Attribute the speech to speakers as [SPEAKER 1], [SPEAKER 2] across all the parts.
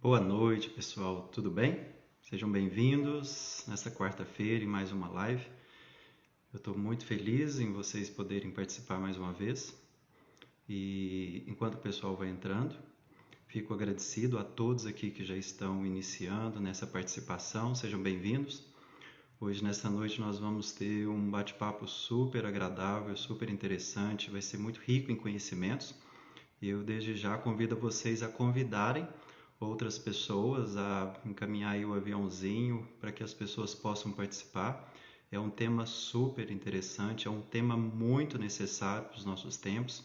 [SPEAKER 1] Boa noite, pessoal. Tudo bem? Sejam bem-vindos nesta quarta-feira em mais uma live. Eu estou muito feliz em vocês poderem participar mais uma vez. E enquanto o pessoal vai entrando, fico agradecido a todos aqui que já estão iniciando nessa participação. Sejam bem-vindos. Hoje, nesta noite, nós vamos ter um bate-papo super agradável, super interessante. Vai ser muito rico em conhecimentos. E eu, desde já, convido vocês a convidarem outras pessoas, a encaminhar aí o aviãozinho para que as pessoas possam participar. É um tema super interessante, é um tema muito necessário para os nossos tempos.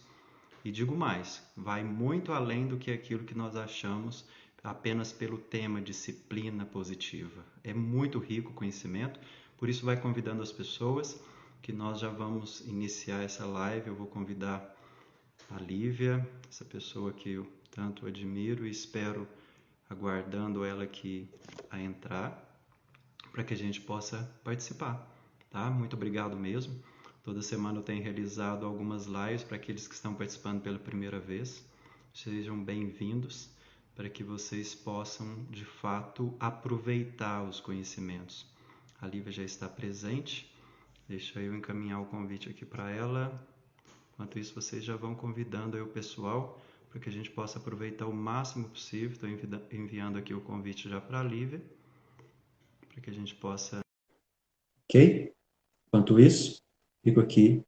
[SPEAKER 1] E digo mais, vai muito além do que aquilo que nós achamos apenas pelo tema disciplina positiva. É muito rico o conhecimento, por isso vai convidando as pessoas que nós já vamos iniciar essa live. Eu vou convidar a Lívia, essa pessoa que eu tanto admiro e espero aguardando ela aqui a entrar para que a gente possa participar, tá? Muito obrigado mesmo. Toda semana eu tenho realizado algumas lives para aqueles que estão participando pela primeira vez. Sejam bem-vindos para que vocês possam, de fato, aproveitar os conhecimentos. A Lívia já está presente. Deixa eu encaminhar o convite aqui para ela. Enquanto isso, vocês já vão convidando aí o pessoal para que a gente possa aproveitar o máximo possível. Estou enviando aqui o convite já para a Lívia, para que a gente possa... Ok? Enquanto isso, fico aqui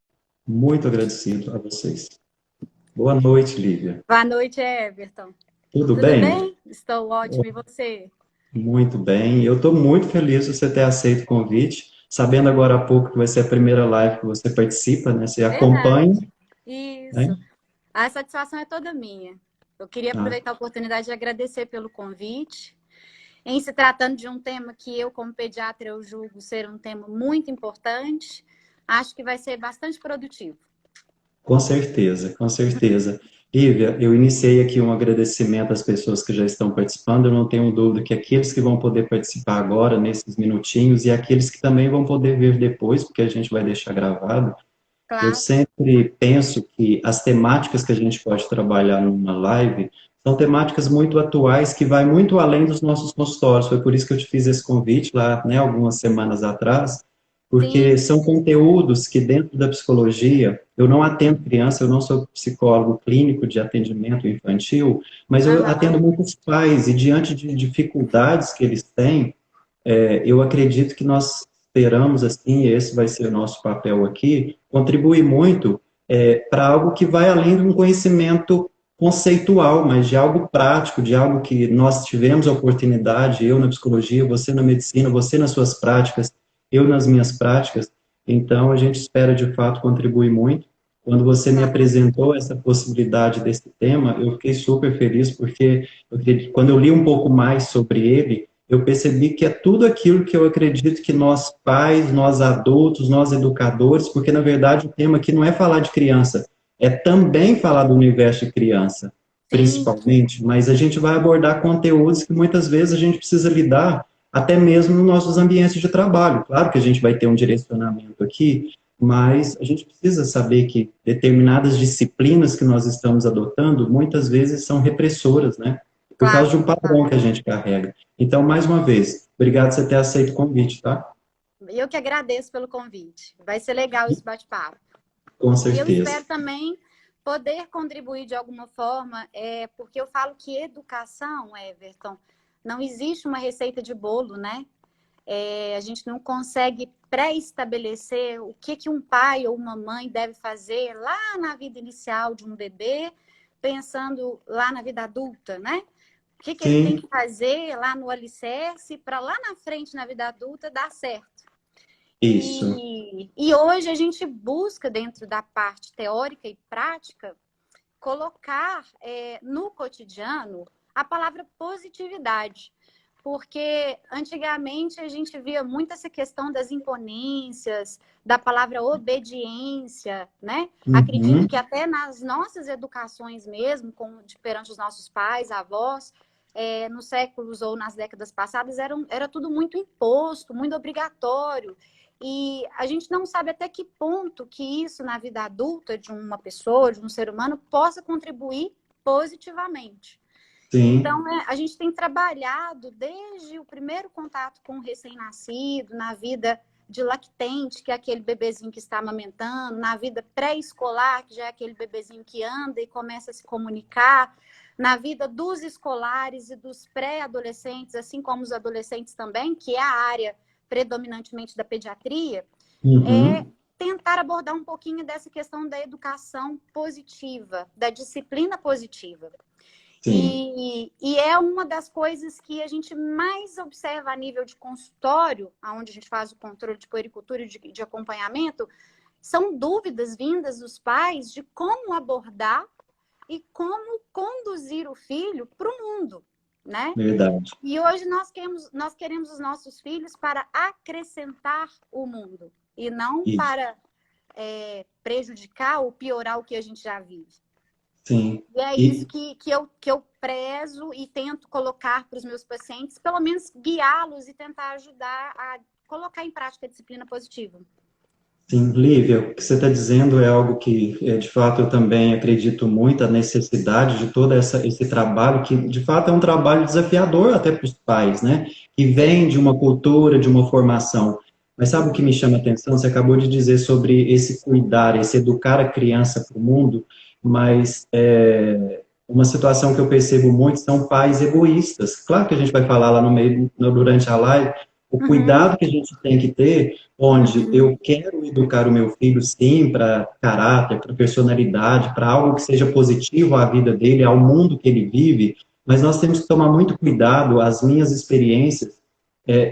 [SPEAKER 1] muito agradecido a vocês. Boa noite, Lívia.
[SPEAKER 2] Boa noite, Everton.
[SPEAKER 1] Tudo
[SPEAKER 2] Tudo
[SPEAKER 1] bem?
[SPEAKER 2] bem? Estou ótimo. E você?
[SPEAKER 1] Muito bem. Eu estou muito feliz de você ter aceito o convite, sabendo agora há pouco que vai ser a primeira live que você participa, né? Você
[SPEAKER 2] Verdade.
[SPEAKER 1] acompanha,
[SPEAKER 2] Isso.
[SPEAKER 1] né?
[SPEAKER 2] A satisfação é toda minha. Eu queria
[SPEAKER 1] Ah,
[SPEAKER 2] aproveitar a oportunidade de agradecer pelo convite. Em se tratando de um tema que eu, como pediatra, eu julgo ser um tema muito importante, acho que vai ser bastante produtivo.
[SPEAKER 1] com certeza, com certeza. Lívia, eu iniciei aqui um agradecimento às pessoas que já estão participando. Eu não tenho dúvida que aqueles que vão poder participar agora, nesses minutinhos, e aqueles que também vão poder ver depois, porque a gente vai deixar gravado. Eu
[SPEAKER 2] Claro.
[SPEAKER 1] sempre penso que as temáticas que a gente pode trabalhar numa live são temáticas muito atuais, que vai muito além dos nossos consultórios. Foi por isso que eu te fiz esse convite lá, né, algumas semanas atrás, porque
[SPEAKER 2] Sim.
[SPEAKER 1] são conteúdos que dentro da psicologia, eu não atendo criança, eu não sou psicólogo clínico de atendimento infantil, mas eu
[SPEAKER 2] Aham.
[SPEAKER 1] atendo muitos pais e diante de dificuldades que eles têm, eu acredito que nós esperamos, assim, e esse vai ser o nosso papel aqui, contribuir muito para algo que vai além de um conhecimento conceitual, mas de algo prático, de algo que nós tivemos a oportunidade, eu na psicologia, você na medicina, você nas suas práticas, eu nas minhas práticas. Então, a gente espera, de fato, contribuir muito. Quando você me
[SPEAKER 2] Claro.
[SPEAKER 1] apresentou essa possibilidade desse tema, eu fiquei super feliz, porque quando eu li um pouco mais sobre ele, eu percebi que é tudo aquilo que eu acredito que nós pais, nós adultos, nós educadores, porque na verdade o tema aqui não é falar de criança, é também falar do universo de criança,
[SPEAKER 2] Sim.
[SPEAKER 1] principalmente, mas a gente vai abordar conteúdos que muitas vezes a gente precisa lidar até mesmo nos nossos ambientes de trabalho. Claro que a gente vai ter um direcionamento aqui, mas a gente precisa saber que determinadas disciplinas que nós estamos adotando muitas vezes são repressoras, né? Por causa de
[SPEAKER 2] Claro.
[SPEAKER 1] um padrão que a gente carrega. Então, mais uma vez, obrigado por você ter aceito o convite, tá?
[SPEAKER 2] Eu que agradeço pelo convite. Vai ser legal esse bate-papo.
[SPEAKER 1] Com
[SPEAKER 2] E eu
[SPEAKER 1] certeza.
[SPEAKER 2] espero também poder contribuir de alguma forma, porque eu falo que educação, Everton, não existe uma receita de bolo, né? A gente não consegue pré-estabelecer o que, que um pai ou uma mãe deve fazer lá na vida inicial de um bebê, pensando lá na vida adulta, né? O que, que ele tem
[SPEAKER 1] Sim,
[SPEAKER 2] que fazer lá no alicerce para lá na frente, na vida adulta, dar certo.
[SPEAKER 1] isso.
[SPEAKER 2] E hoje a gente busca, dentro da parte teórica e prática, colocar no cotidiano a palavra positividade. Porque antigamente a gente via muito essa questão das imponências, da palavra obediência, né? Acredito
[SPEAKER 1] Uhum.
[SPEAKER 2] que até nas nossas educações mesmo, perante os nossos pais, avós, nos séculos ou nas décadas passadas, era tudo muito imposto, muito obrigatório. E a gente não sabe até que ponto que isso na vida adulta de uma pessoa, de um ser humano, possa contribuir positivamente.
[SPEAKER 1] Sim.
[SPEAKER 2] Então, a gente tem trabalhado desde o primeiro contato com o recém-nascido, na vida de lactente, que é aquele bebezinho que está amamentando, na vida pré-escolar, que já é aquele bebezinho que anda e começa a se comunicar, na vida dos escolares e dos pré-adolescentes, assim como os adolescentes também, que é a área predominantemente da pediatria, é
[SPEAKER 1] Uhum.
[SPEAKER 2] tentar abordar um pouquinho dessa questão da educação positiva, da disciplina positiva.
[SPEAKER 1] Sim.
[SPEAKER 2] E é uma das coisas que a gente mais observa a nível de consultório, onde a gente faz o controle de puericultura e de acompanhamento, são dúvidas vindas dos pais de como abordar e como conduzir o filho para o mundo, né?
[SPEAKER 1] Verdade.
[SPEAKER 2] E hoje nós queremos os nossos filhos para acrescentar o mundo e não
[SPEAKER 1] Isso.
[SPEAKER 2] para prejudicar ou piorar o que a gente já vive.
[SPEAKER 1] Sim.
[SPEAKER 2] E é isso
[SPEAKER 1] E,
[SPEAKER 2] que eu prezo e tento colocar para os meus pacientes, pelo menos guiá-los e tentar ajudar a colocar em prática a disciplina positiva.
[SPEAKER 1] sim, Lívia, o que você está dizendo é algo que, de fato, eu também acredito muito, a necessidade de todo esse trabalho, que, de fato, é um trabalho desafiador até para os pais, né? Que vem de uma cultura, de uma formação. Mas sabe o que me chama a atenção? Você acabou de dizer sobre esse cuidar, esse educar a criança para o mundo, mas uma situação que eu percebo muito são pais egoístas. Claro que a gente vai falar lá no meio, durante a live, o
[SPEAKER 2] Uhum,
[SPEAKER 1] cuidado que a gente tem que ter onde
[SPEAKER 2] uhum,
[SPEAKER 1] eu quero educar o meu filho, sim, para caráter, para personalidade, para algo que seja positivo à vida dele, ao mundo que ele vive, mas nós temos que tomar muito cuidado, as minhas experiências,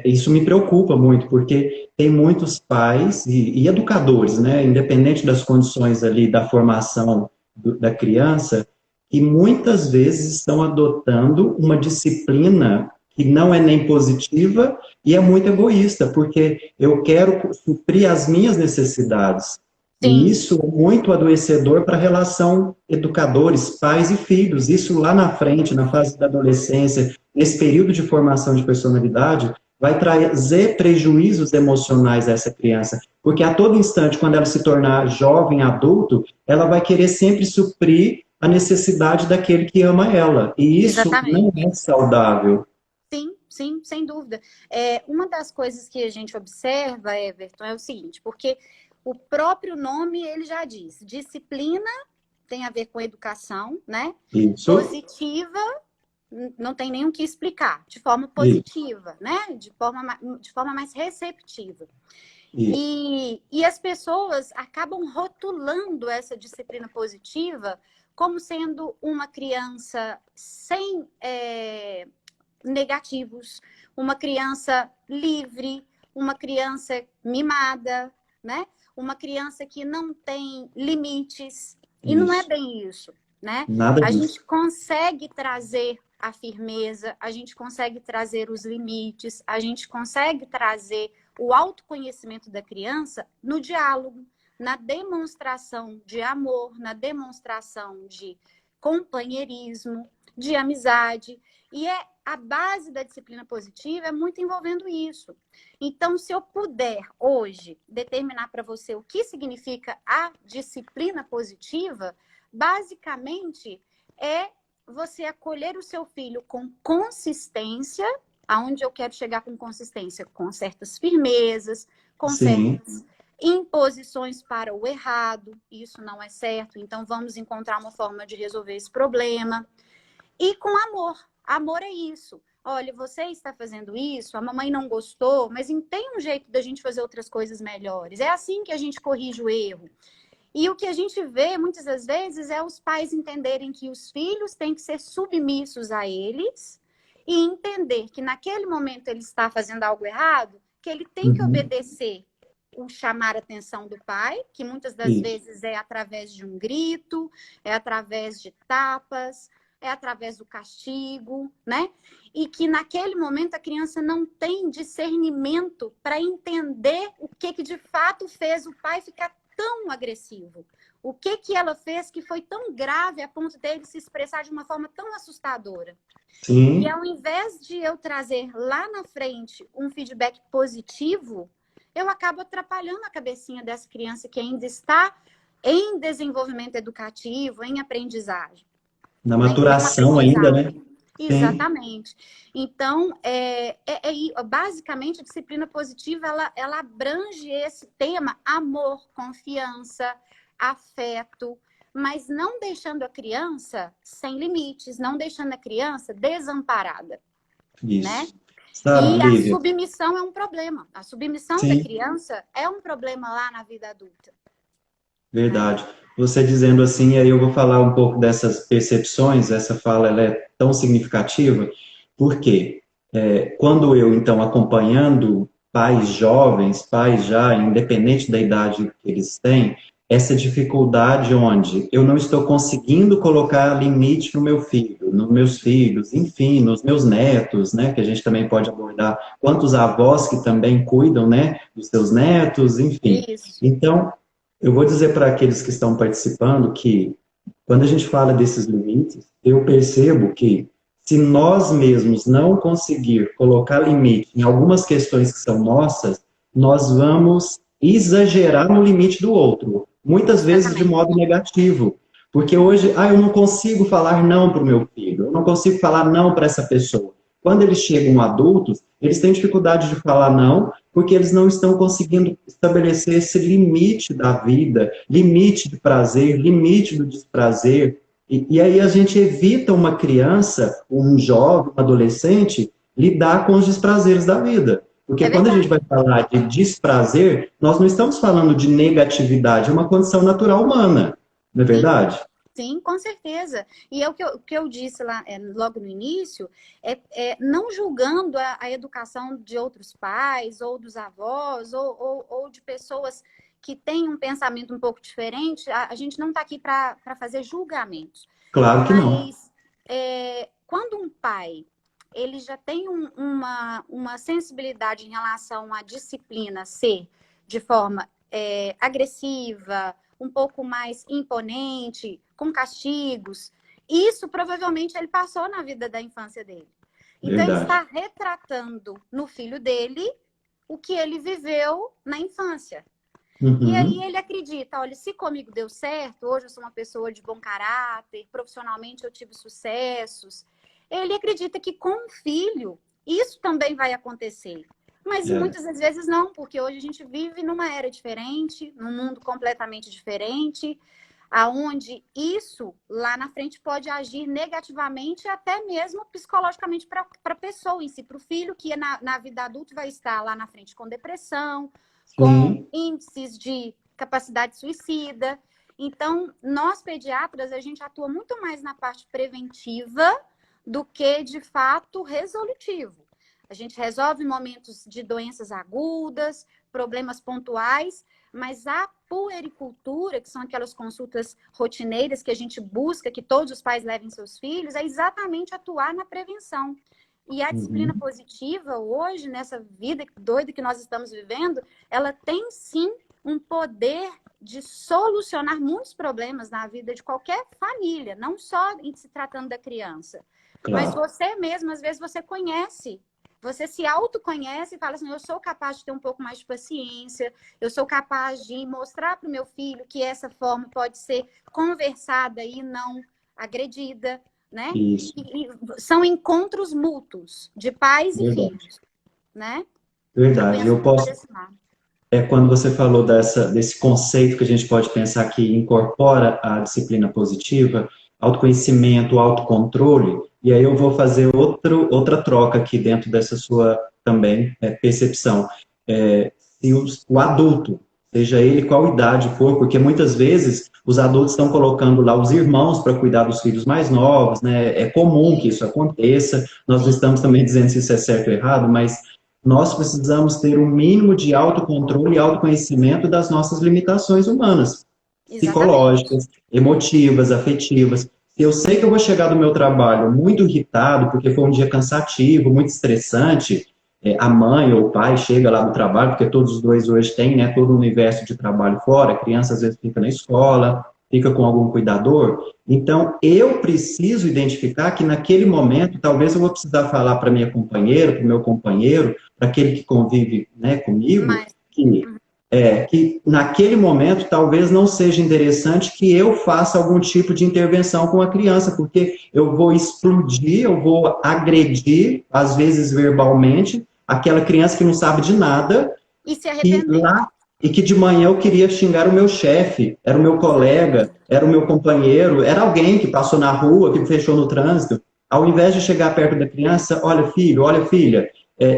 [SPEAKER 1] isso me preocupa muito, porque tem muitos pais e educadores, né, independente das condições ali da formação da criança, que muitas vezes estão adotando uma disciplina que não é nem positiva e é muito egoísta, porque eu quero suprir as minhas necessidades. E
[SPEAKER 2] sim,
[SPEAKER 1] isso é muito adoecedor para a relação educadores, pais e filhos. Isso lá na frente, na fase da adolescência, nesse período de formação de personalidade, vai trazer prejuízos emocionais a essa criança. Porque a todo instante, quando ela se tornar jovem, adulto, ela vai querer sempre suprir a necessidade daquele que ama ela. E isso não
[SPEAKER 2] exatamente.
[SPEAKER 1] é saudável.
[SPEAKER 2] Sim, sim, sem dúvida. Uma das coisas que a gente observa, Everton, é o seguinte, porque o próprio nome ele já diz, disciplina tem a ver com educação, né?
[SPEAKER 1] Isso,
[SPEAKER 2] Positiva não tem nem o que explicar, de forma
[SPEAKER 1] isso,
[SPEAKER 2] positiva, né? De forma mais receptiva.
[SPEAKER 1] isso.
[SPEAKER 2] E as pessoas acabam rotulando essa disciplina positiva como sendo uma criança sem negativos, uma criança livre, uma criança mimada, né? Uma criança que não tem limites. E não é
[SPEAKER 1] Isso.
[SPEAKER 2] bem isso, né?
[SPEAKER 1] Nada
[SPEAKER 2] A
[SPEAKER 1] disso.
[SPEAKER 2] gente consegue trazer a firmeza, a gente consegue trazer os limites, a gente consegue trazer o autoconhecimento da criança no diálogo, na demonstração de amor, na demonstração de companheirismo, de amizade. E a base da disciplina positiva é muito envolvendo isso. Então, se eu puder hoje determinar para você o que significa a disciplina positiva, basicamente é você acolher o seu filho com consistência, aonde eu quero chegar com consistência, com certas firmezas, com
[SPEAKER 1] Sim,
[SPEAKER 2] certas imposições para o errado, isso não é certo, então vamos encontrar uma forma de resolver esse problema. E com amor. Amor é isso. Olha, você está fazendo isso, a mamãe não gostou, mas tem um jeito da gente fazer outras coisas melhores. É assim que a gente corrige o erro. E o que a gente vê muitas das vezes é os pais entenderem que os filhos têm que ser submissos a eles e entender que naquele momento ele está fazendo algo errado, que ele tem que
[SPEAKER 1] uhum,
[SPEAKER 2] obedecer o chamar a atenção do pai, que muitas das
[SPEAKER 1] isso.
[SPEAKER 2] vezes é através de um grito, é através de tapas, é através do castigo, né? E que naquele momento a criança não tem discernimento para entender o que de fato fez o pai ficar tão agressivo. O que ela fez que foi tão grave a ponto dele se expressar de uma forma tão assustadora. E
[SPEAKER 1] Sim,
[SPEAKER 2] ao invés de eu trazer lá na frente um feedback positivo, eu acabo atrapalhando a cabecinha dessa criança que ainda está em desenvolvimento educativo, em aprendizagem,
[SPEAKER 1] na
[SPEAKER 2] né? Em
[SPEAKER 1] maturação ainda, né?
[SPEAKER 2] aprendizagem.
[SPEAKER 1] Sim,
[SPEAKER 2] Exatamente. Então, basicamente, a disciplina positiva, ela abrange esse tema amor, confiança, afeto, mas não deixando a criança sem limites, não deixando a criança desamparada, né?
[SPEAKER 1] isso. Sabe,
[SPEAKER 2] E a
[SPEAKER 1] Lívia?
[SPEAKER 2] submissão é um problema. A submissão da
[SPEAKER 1] Sim,
[SPEAKER 2] criança é um problema lá na vida adulta, né?
[SPEAKER 1] verdade. Você dizendo assim, aí eu vou falar um pouco dessas percepções, essa fala ela é tão significativa, porque quando eu, então, acompanhando pais jovens, pais já, independente da idade que eles têm, essa dificuldade onde eu não estou conseguindo colocar limite no meu filho, nos meus filhos, enfim, nos meus netos, né, que a gente também pode abordar, quantos avós que também cuidam, né, dos seus netos, enfim.
[SPEAKER 2] Isso.
[SPEAKER 1] Então, eu vou dizer para aqueles que estão participando que, quando a gente fala desses limites, eu percebo que, se nós mesmos não conseguir colocar limite em algumas questões que são nossas, nós vamos exagerar no limite do outro, muitas vezes de
[SPEAKER 2] Exatamente.
[SPEAKER 1] modo negativo. Porque hoje, eu não consigo falar não para o meu filho, eu não consigo falar não para essa pessoa. Quando eles chegam adultos, eles têm dificuldade de falar não, porque eles não estão conseguindo estabelecer esse limite da vida, limite de prazer, limite do desprazer. E aí a gente evita uma criança, um jovem, um adolescente, lidar com os desprazeres da vida. Porque
[SPEAKER 2] É
[SPEAKER 1] quando a gente
[SPEAKER 2] verdade.
[SPEAKER 1] vai falar de desprazer, nós não estamos falando de negatividade, é uma condição natural humana, não é
[SPEAKER 2] Sim.
[SPEAKER 1] verdade?
[SPEAKER 2] Sim, com certeza. E é o que eu disse lá logo no início, não julgando a educação de outros pais, ou dos avós, ou de pessoas que têm um pensamento um pouco diferente, a gente não está aqui para fazer julgamentos.
[SPEAKER 1] Claro que não.
[SPEAKER 2] Mas quando um pai ele já tem uma sensibilidade em relação à disciplina ser de forma agressiva, um pouco mais imponente, com castigos, isso provavelmente ele passou na vida da infância dele. Então ele
[SPEAKER 1] Verdade.
[SPEAKER 2] está retratando no filho dele o que ele viveu na infância. E aí
[SPEAKER 1] Uhum.
[SPEAKER 2] ele acredita, olha, se comigo deu certo, hoje eu sou uma pessoa de bom caráter, profissionalmente eu tive sucessos. Ele acredita que com o filho isso também vai acontecer. Mas
[SPEAKER 1] É,
[SPEAKER 2] muitas das vezes não, porque hoje a gente vive numa era diferente, num mundo completamente diferente, aonde isso lá na frente pode agir negativamente, até mesmo psicologicamente para a pessoa em si, para o filho que na vida adulta vai estar lá na frente com depressão, com
[SPEAKER 1] sim,
[SPEAKER 2] índices de capacidade suicida. Então, nós pediatras, a gente atua muito mais na parte preventiva do que, de fato, resolutivo. A gente resolve momentos de doenças agudas, problemas pontuais, mas a puericultura, que são aquelas consultas rotineiras que a gente busca que todos os pais levem seus filhos, é exatamente atuar na prevenção. E a disciplina
[SPEAKER 1] uhum,
[SPEAKER 2] positiva, hoje, nessa vida doida que nós estamos vivendo, ela tem sim um poder de solucionar muitos problemas na vida de qualquer família, não só em se tratando da criança. Mas
[SPEAKER 1] claro.
[SPEAKER 2] você mesmo, às vezes, você conhece. Você se autoconhece e fala assim, eu sou capaz de ter um pouco mais de paciência, eu sou capaz de mostrar para o meu filho que essa forma pode ser conversada e não agredida, né?
[SPEAKER 1] Isso,
[SPEAKER 2] E são encontros mútuos de pais e
[SPEAKER 1] verdade.
[SPEAKER 2] filhos, né? Eu
[SPEAKER 1] Verdade.
[SPEAKER 2] penso
[SPEAKER 1] Eu
[SPEAKER 2] muito por
[SPEAKER 1] posso.
[SPEAKER 2] esse lado.
[SPEAKER 1] Quando você falou desse conceito que a gente pode pensar que incorpora a disciplina positiva, autoconhecimento, autocontrole, e aí eu vou fazer outra troca aqui dentro dessa sua também percepção. Se o adulto, seja ele qual idade for, porque muitas vezes os adultos estão colocando lá os irmãos para cuidar dos filhos mais novos, né? É comum que isso
[SPEAKER 2] Isso,
[SPEAKER 1] aconteça, nós não
[SPEAKER 2] sim,
[SPEAKER 1] estamos também dizendo se isso é certo ou errado, mas nós precisamos ter um mínimo de autocontrole e autoconhecimento das nossas limitações humanas,
[SPEAKER 2] exatamente.
[SPEAKER 1] psicológicas, emotivas, afetivas. Se eu sei que eu vou chegar do meu trabalho muito irritado, porque foi um dia cansativo, muito estressante, a mãe ou o pai chega lá do trabalho, porque todos os dois hoje têm, né, todo o universo de trabalho fora, a criança às vezes fica na escola, fica com algum cuidador. Então, eu preciso identificar que naquele momento, talvez eu vou precisar falar para minha companheira, para o meu companheiro, para aquele que convive, né, comigo,
[SPEAKER 2] Mas,
[SPEAKER 1] que
[SPEAKER 2] uhum,
[SPEAKER 1] que naquele momento talvez não seja interessante que eu faça algum tipo de intervenção com a criança, porque eu vou explodir, eu vou agredir, às vezes verbalmente, aquela criança que não sabe de nada,
[SPEAKER 2] E se
[SPEAKER 1] que
[SPEAKER 2] arrepender.
[SPEAKER 1] lá e que de manhã eu queria xingar o meu chefe, era o meu colega, era o meu companheiro, era alguém que passou na rua, que fechou no trânsito. Ao invés de chegar perto da criança, olha filho, olha filha,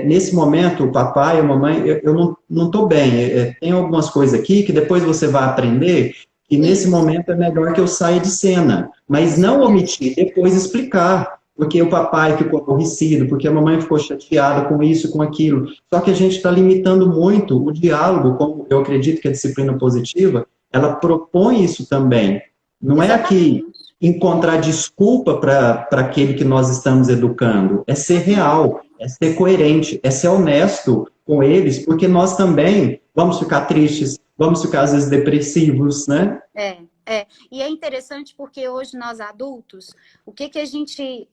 [SPEAKER 1] nesse momento o papai, a mamãe, eu não estou bem, tem algumas coisas aqui que depois você vai aprender e nesse
[SPEAKER 2] Isso,
[SPEAKER 1] momento é melhor que eu saia de cena, mas
[SPEAKER 2] isso
[SPEAKER 1] não
[SPEAKER 2] mesmo.
[SPEAKER 1] omitir, depois explicar porque o papai ficou aborrecido, porque a mamãe ficou chateada com isso, com aquilo. Só que a gente está limitando muito o diálogo, como eu acredito que a disciplina positiva, ela propõe isso também. Não é aqui
[SPEAKER 2] Exatamente.
[SPEAKER 1] encontrar desculpa para aquele que nós estamos educando, é ser
[SPEAKER 2] Uhum.
[SPEAKER 1] real, é ser coerente, é ser honesto com eles, porque nós também vamos ficar tristes, vamos ficar às vezes depressivos, né?
[SPEAKER 2] É. E é interessante porque hoje nós adultos, o que que a gente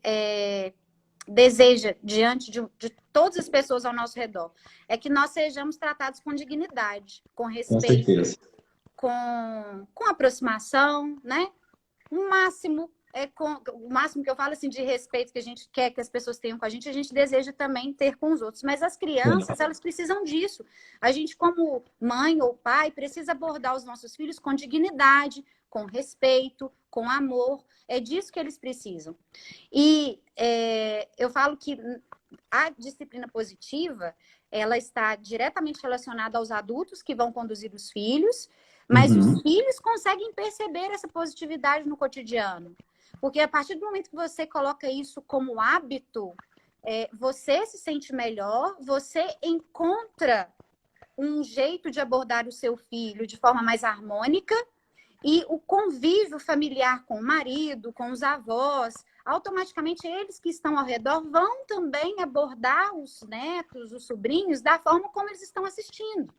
[SPEAKER 2] deseja diante de todas as pessoas ao nosso redor? É que nós sejamos tratados com dignidade, com
[SPEAKER 1] Com
[SPEAKER 2] respeito,
[SPEAKER 1] certeza.
[SPEAKER 2] com aproximação, né? O máximo o máximo que eu falo assim de respeito que a gente quer que as pessoas tenham com a gente deseja também ter com os outros. Mas as crianças, elas precisam disso. A gente, como mãe ou pai, precisa abordar os nossos filhos com dignidade, com respeito, com amor. É disso que eles precisam. E eu falo que a disciplina positiva, ela está diretamente relacionada aos adultos que vão conduzir os filhos, mas os
[SPEAKER 1] Uhum.
[SPEAKER 2] filhos conseguem perceber essa positividade no cotidiano. Porque a partir do momento que você coloca isso como hábito, você se sente melhor, você encontra um jeito de abordar o seu filho de forma mais harmônica e o convívio familiar com o marido, com os avós, automaticamente eles que estão ao redor vão também abordar os netos, os sobrinhos, da forma como eles estão assistindo.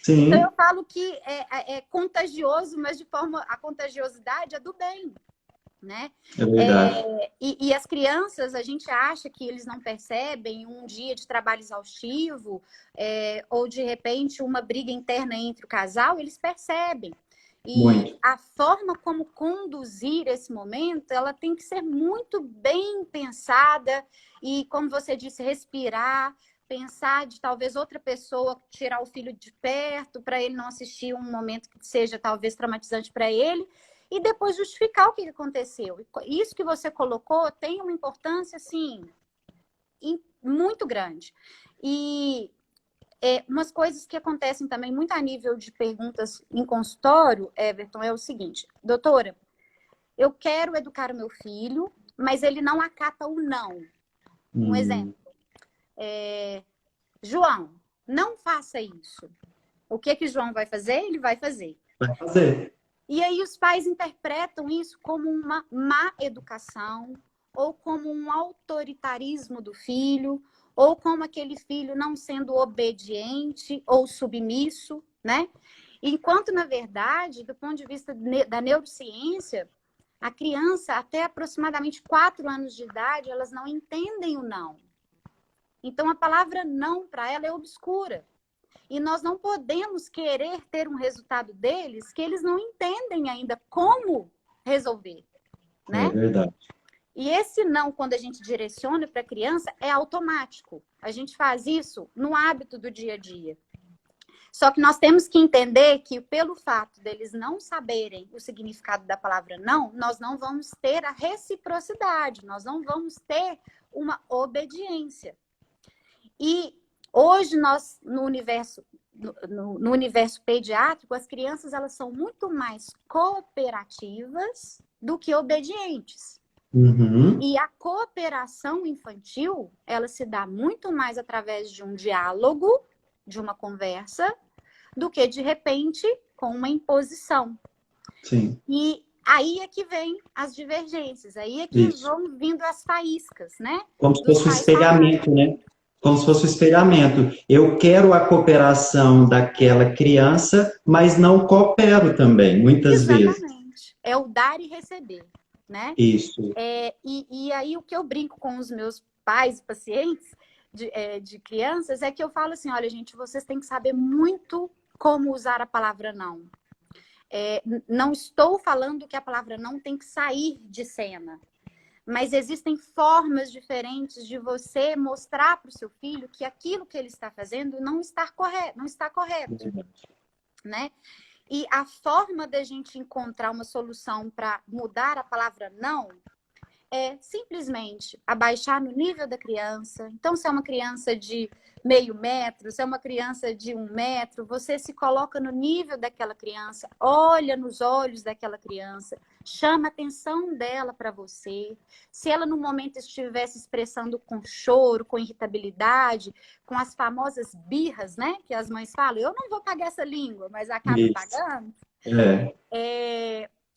[SPEAKER 2] Então eu
[SPEAKER 1] Sim,
[SPEAKER 2] falo que é contagioso, mas de forma a contagiosidade é do bem, né?
[SPEAKER 1] é verdade.
[SPEAKER 2] E as crianças, a gente acha que eles não percebem um dia de trabalho exaustivo, ou de repente uma briga interna entre o casal, eles percebem. E
[SPEAKER 1] Muito.
[SPEAKER 2] a forma como conduzir esse momento, ela tem que ser muito bem pensada e, como você disse, respirar, pensar de talvez outra pessoa tirar o filho de perto para ele não assistir um momento que seja talvez traumatizante para ele e depois justificar o que aconteceu. Isso que você colocou tem uma importância, assim, muito grande. E umas coisas que acontecem também muito a nível de perguntas em consultório, Everton, é o seguinte: doutora, eu quero educar o meu filho, mas ele não acata o não. Um exemplo.
[SPEAKER 1] Hum.
[SPEAKER 2] João, não faça isso. O que que João vai fazer? Ele vai fazer.
[SPEAKER 1] Vai fazer.
[SPEAKER 2] E aí os pais interpretam isso como uma má educação, ou como um autoritarismo do filho, ou como aquele filho não sendo obediente ou submisso, né? Enquanto, na verdade, do ponto de vista da neurociência, a criança, até aproximadamente 4 anos de idade, elas não entendem o não. Então, a palavra não para ela é obscura. E nós não podemos querer ter um resultado deles que eles não entendem ainda como resolver,
[SPEAKER 1] É
[SPEAKER 2] né?
[SPEAKER 1] verdade.
[SPEAKER 2] E esse não, quando a gente direciona para a criança, é automático. A gente faz isso no hábito do dia a dia. Só que nós temos que entender que, pelo fato deles não saberem o significado da palavra não, nós não vamos ter a reciprocidade, nós não vamos ter uma obediência. E hoje nós, no universo pediátrico, as crianças elas são muito mais cooperativas do que obedientes.
[SPEAKER 1] Uhum.
[SPEAKER 2] E a cooperação infantil, ela se dá muito mais através de um diálogo, de uma conversa, do que, de repente, com uma imposição.
[SPEAKER 1] Sim,
[SPEAKER 2] E aí é que vem as divergências, aí é que
[SPEAKER 1] isso.
[SPEAKER 2] vão vindo as faíscas, né?
[SPEAKER 1] Como se
[SPEAKER 2] Dos
[SPEAKER 1] fosse o
[SPEAKER 2] pais falarem.
[SPEAKER 1] espelhamento, né? Como se fosse o
[SPEAKER 2] Isso.
[SPEAKER 1] espelhamento. Eu quero a cooperação daquela criança, mas não coopero também, muitas vezes.
[SPEAKER 2] Exatamente. É o dar e receber, né?
[SPEAKER 1] Isso.
[SPEAKER 2] E aí o que eu brinco com os meus pais e pacientes de crianças é que eu falo assim, olha, gente, vocês têm que saber muito como usar a palavra não. Não estou falando que a palavra não tem que sair de cena, mas existem formas diferentes de você mostrar para o seu filho que aquilo que ele está fazendo não está correto, né? E a forma da gente encontrar uma solução para mudar a palavra não é simplesmente abaixar no nível da criança. Então, se é uma criança de meio metro, se é uma criança de 1 metro, você se coloca no nível daquela criança, olha nos olhos daquela criança, chama a atenção dela para você. Se ela no momento estiver se expressando com choro, com irritabilidade, com as famosas birras, né? Que as mães falam, eu não vou pagar essa língua, mas acaba pagando.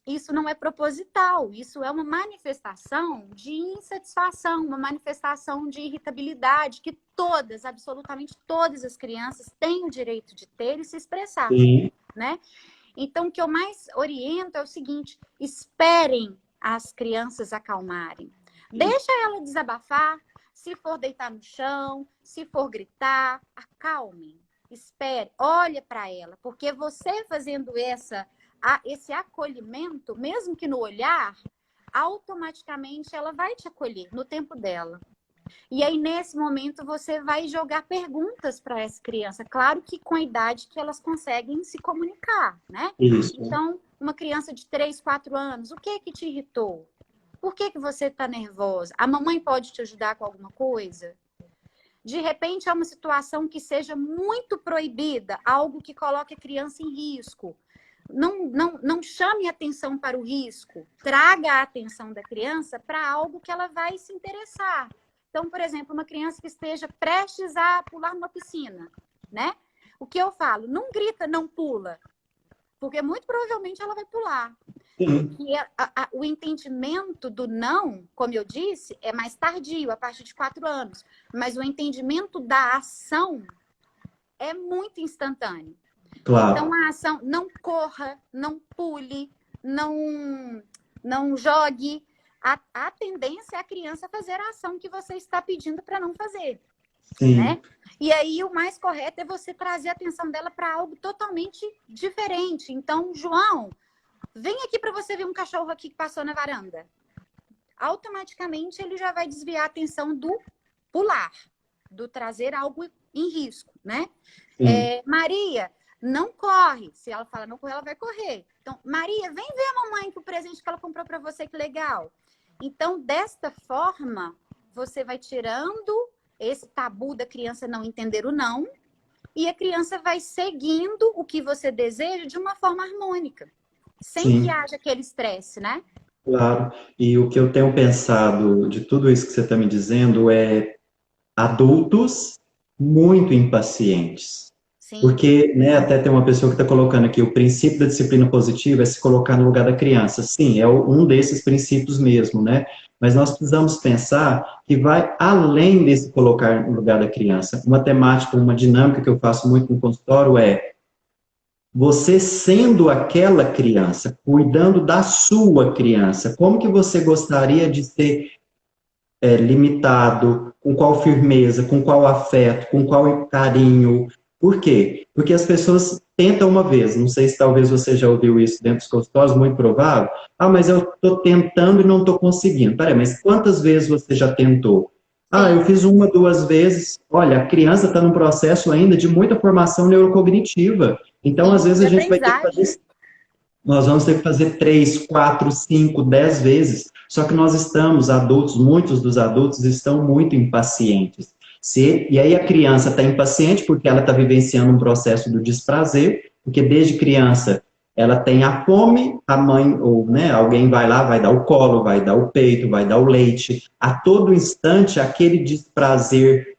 [SPEAKER 2] Isso não é proposital, isso é uma manifestação de insatisfação, uma manifestação de irritabilidade que todas, absolutamente todas as crianças têm o direito de ter e se expressar, né? Então, o que eu mais oriento é o seguinte, esperem as crianças acalmarem. Deixa ela desabafar, se for deitar no chão, se for gritar, acalmem, espere, olha para ela, porque você fazendo esse acolhimento, mesmo que no olhar, automaticamente ela vai te acolher no tempo dela. E aí, nesse momento, você vai jogar perguntas para essa criança. Claro que com a idade que elas conseguem se comunicar, né?
[SPEAKER 3] Isso.
[SPEAKER 2] Então, uma criança de 3, 4 anos, o que te irritou? Por que você está nervosa? A mamãe pode te ajudar com alguma coisa? De repente, é uma situação que seja muito proibida, algo que coloque a criança em risco. Não chame atenção para o risco, traga a atenção da criança para algo que ela vai se interessar. Então, por exemplo, uma criança que esteja prestes a pular numa piscina, né? O que eu falo? Não grita, não pula, porque muito provavelmente ela vai pular. E o entendimento do não, como eu disse, é mais tardio, a partir de 4 anos. Mas o entendimento da ação é muito instantâneo.
[SPEAKER 3] Claro.
[SPEAKER 2] Então, a ação, não corra, não pule, não jogue. A tendência é a criança fazer a ação que você está pedindo para não fazer. Né? E aí, o mais correto é você trazer a atenção dela para algo totalmente diferente. Então, João, vem aqui para você ver um cachorro aqui que passou na varanda. Automaticamente, ele já vai desviar a atenção do pular, do trazer algo em risco, né? Maria, não corre. Se ela fala não correr, ela vai correr. Então, Maria, vem ver a mamãe que o presente que ela comprou para você, que legal. Então, desta forma, você vai tirando esse tabu da criança não entender o não, e a criança vai seguindo o que você deseja de uma forma harmônica, sem que haja aquele estresse, né?
[SPEAKER 3] Claro. E o que eu tenho pensado de tudo isso que você está me dizendo é adultos muito impacientes.
[SPEAKER 2] Sim.
[SPEAKER 3] Porque, né, até tem uma pessoa que está colocando aqui, o princípio da disciplina positiva é se colocar no lugar da criança. Sim, é um desses princípios mesmo, né? Mas nós precisamos pensar que vai além desse colocar no lugar da criança. Uma temática, uma dinâmica que eu faço muito no consultório é você sendo aquela criança, cuidando da sua criança, como que você gostaria de ser limitado, com qual firmeza, com qual afeto, com qual carinho. Por quê? Porque as pessoas tentam uma vez, não sei se talvez você já ouviu isso dentro dos consultórios, muito provável. Ah, mas eu estou tentando e não estou conseguindo. Peraí, mas quantas vezes você já tentou? Ah, eu fiz 1, 2 vezes. Olha, a criança está num processo ainda de muita formação neurocognitiva. Então, às vezes, a gente vai ter que fazer... Nós vamos ter que fazer 3, 4, 5, 10 vezes. Só que nós estamos, adultos, muitos dos adultos estão muito impacientes. E aí a criança está impaciente porque ela está vivenciando um processo do desprazer, porque desde criança ela tem a fome, a mãe, ou né, alguém vai lá, vai dar o colo, vai dar o peito, vai dar o leite. A todo instante, aquele desprazer,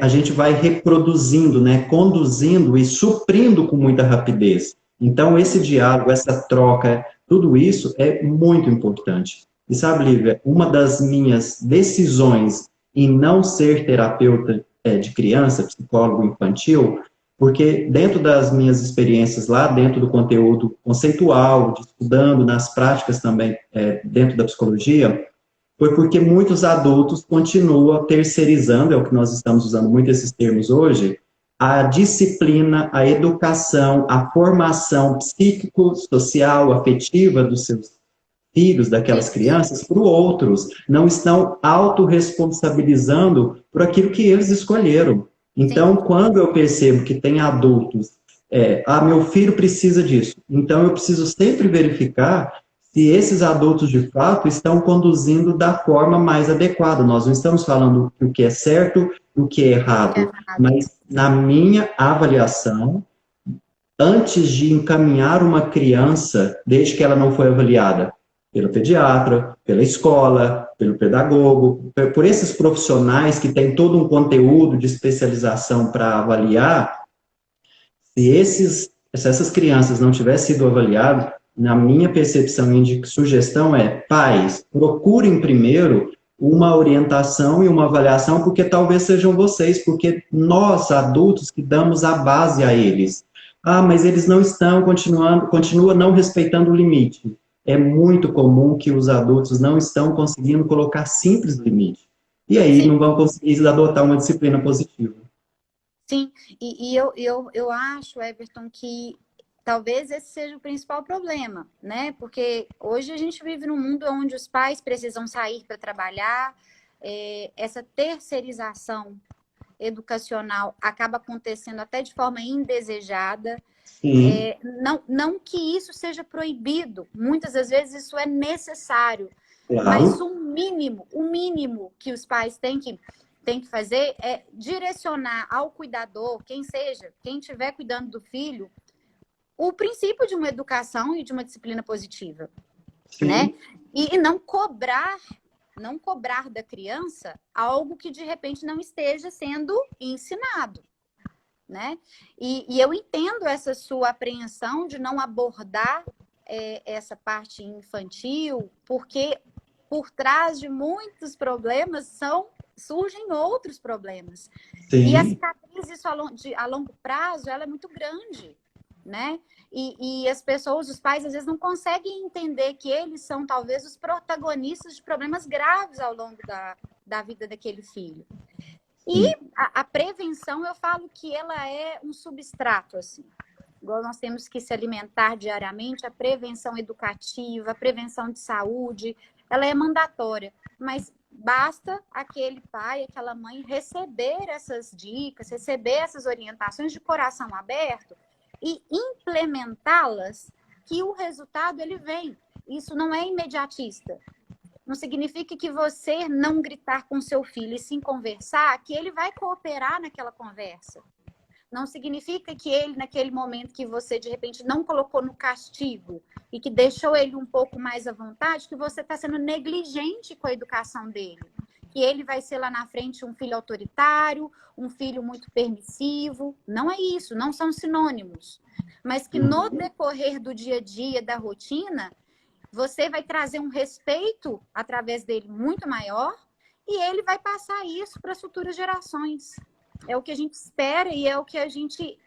[SPEAKER 3] a gente vai reproduzindo, né, conduzindo e suprindo com muita rapidez. Então, esse diálogo, essa troca, tudo isso é muito importante. E sabe, Lívia, uma das minhas decisões em não ser terapeuta de criança, psicólogo infantil, porque dentro das minhas experiências lá, dentro do conteúdo conceitual, estudando nas práticas também dentro da psicologia, foi porque muitos adultos continuam terceirizando, é o que nós estamos usando muito esses termos hoje, a disciplina, a educação, a formação psíquico-social, afetiva dos seus filhos, daquelas crianças, para outros. Não estão autorresponsabilizando por aquilo que eles escolheram. Então, quando eu percebo que tem adultos, meu filho precisa disso, então eu preciso sempre verificar se esses adultos, de fato, estão conduzindo da forma mais adequada. Nós não estamos falando o que é certo e o que é errado, mas na minha avaliação, antes de encaminhar uma criança, desde que ela não foi avaliada pelo pediatra, pela escola, pelo pedagogo, por esses profissionais que têm todo um conteúdo de especialização para avaliar, se essas crianças não tivessem sido avaliadas, na minha percepção e sugestão pais, procurem primeiro uma orientação e uma avaliação, porque talvez sejam vocês, porque nós, adultos, que damos a base a eles. Mas eles não estão continuam não respeitando o limite. É muito comum que os adultos não estão conseguindo colocar simples limite. E aí não vão conseguir adotar uma disciplina positiva.
[SPEAKER 2] Sim, e eu acho, Everton, que talvez esse seja o principal problema, né? Porque hoje a gente vive num mundo onde os pais precisam sair para trabalhar, essa terceirização educacional acaba acontecendo até de forma indesejada. Não que isso seja proibido, muitas das vezes isso é necessário, mas o mínimo que os pais têm que fazer é direcionar ao cuidador, quem estiver cuidando do filho, o princípio de uma educação e de uma disciplina positiva, né? E não cobrar da criança algo que de repente não esteja sendo ensinado, né? E eu entendo essa sua apreensão de não abordar essa parte infantil, porque por trás de muitos problemas surgem outros problemas. E a cicatriz, isso a longo prazo, ela é muito grande, né? E as pessoas, os pais, às vezes não conseguem entender que eles são talvez os protagonistas de problemas graves ao longo da vida daquele filho. E a prevenção, eu falo que ela é um substrato, assim. Igual nós temos que se alimentar diariamente, a prevenção educativa, a prevenção de saúde, ela é mandatória. Mas basta aquele pai, aquela mãe receber essas dicas, receber essas orientações de coração aberto e implementá-las, que o resultado ele vem. Isso não é imediatista. Não significa que você não gritar com seu filho e sim conversar, que ele vai cooperar naquela conversa. Não significa que ele, naquele momento que você, de repente, não colocou no castigo e que deixou ele um pouco mais à vontade, que você está sendo negligente com a educação dele. Que ele vai ser lá na frente um filho autoritário, um filho muito permissivo. Não é isso, não são sinônimos. Mas que no decorrer do dia a dia, da rotina, você vai trazer um respeito através dele muito maior e ele vai passar isso para as futuras gerações. É o que a gente espera e é o que a gente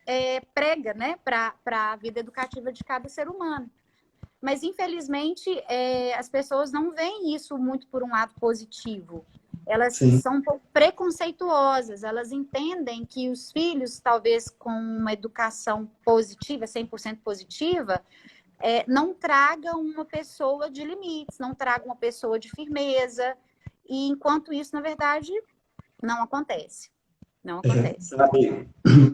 [SPEAKER 2] prega, né, para a vida educativa de cada ser humano. Mas, infelizmente, as pessoas não veem isso muito por um lado positivo. Elas são um pouco preconceituosas, elas entendem que os filhos, talvez com uma educação positiva, 100% positiva, não tragam uma pessoa de limites, não tragam uma pessoa de firmeza, e enquanto isso, na verdade, não acontece. Não acontece.
[SPEAKER 3] Sabe,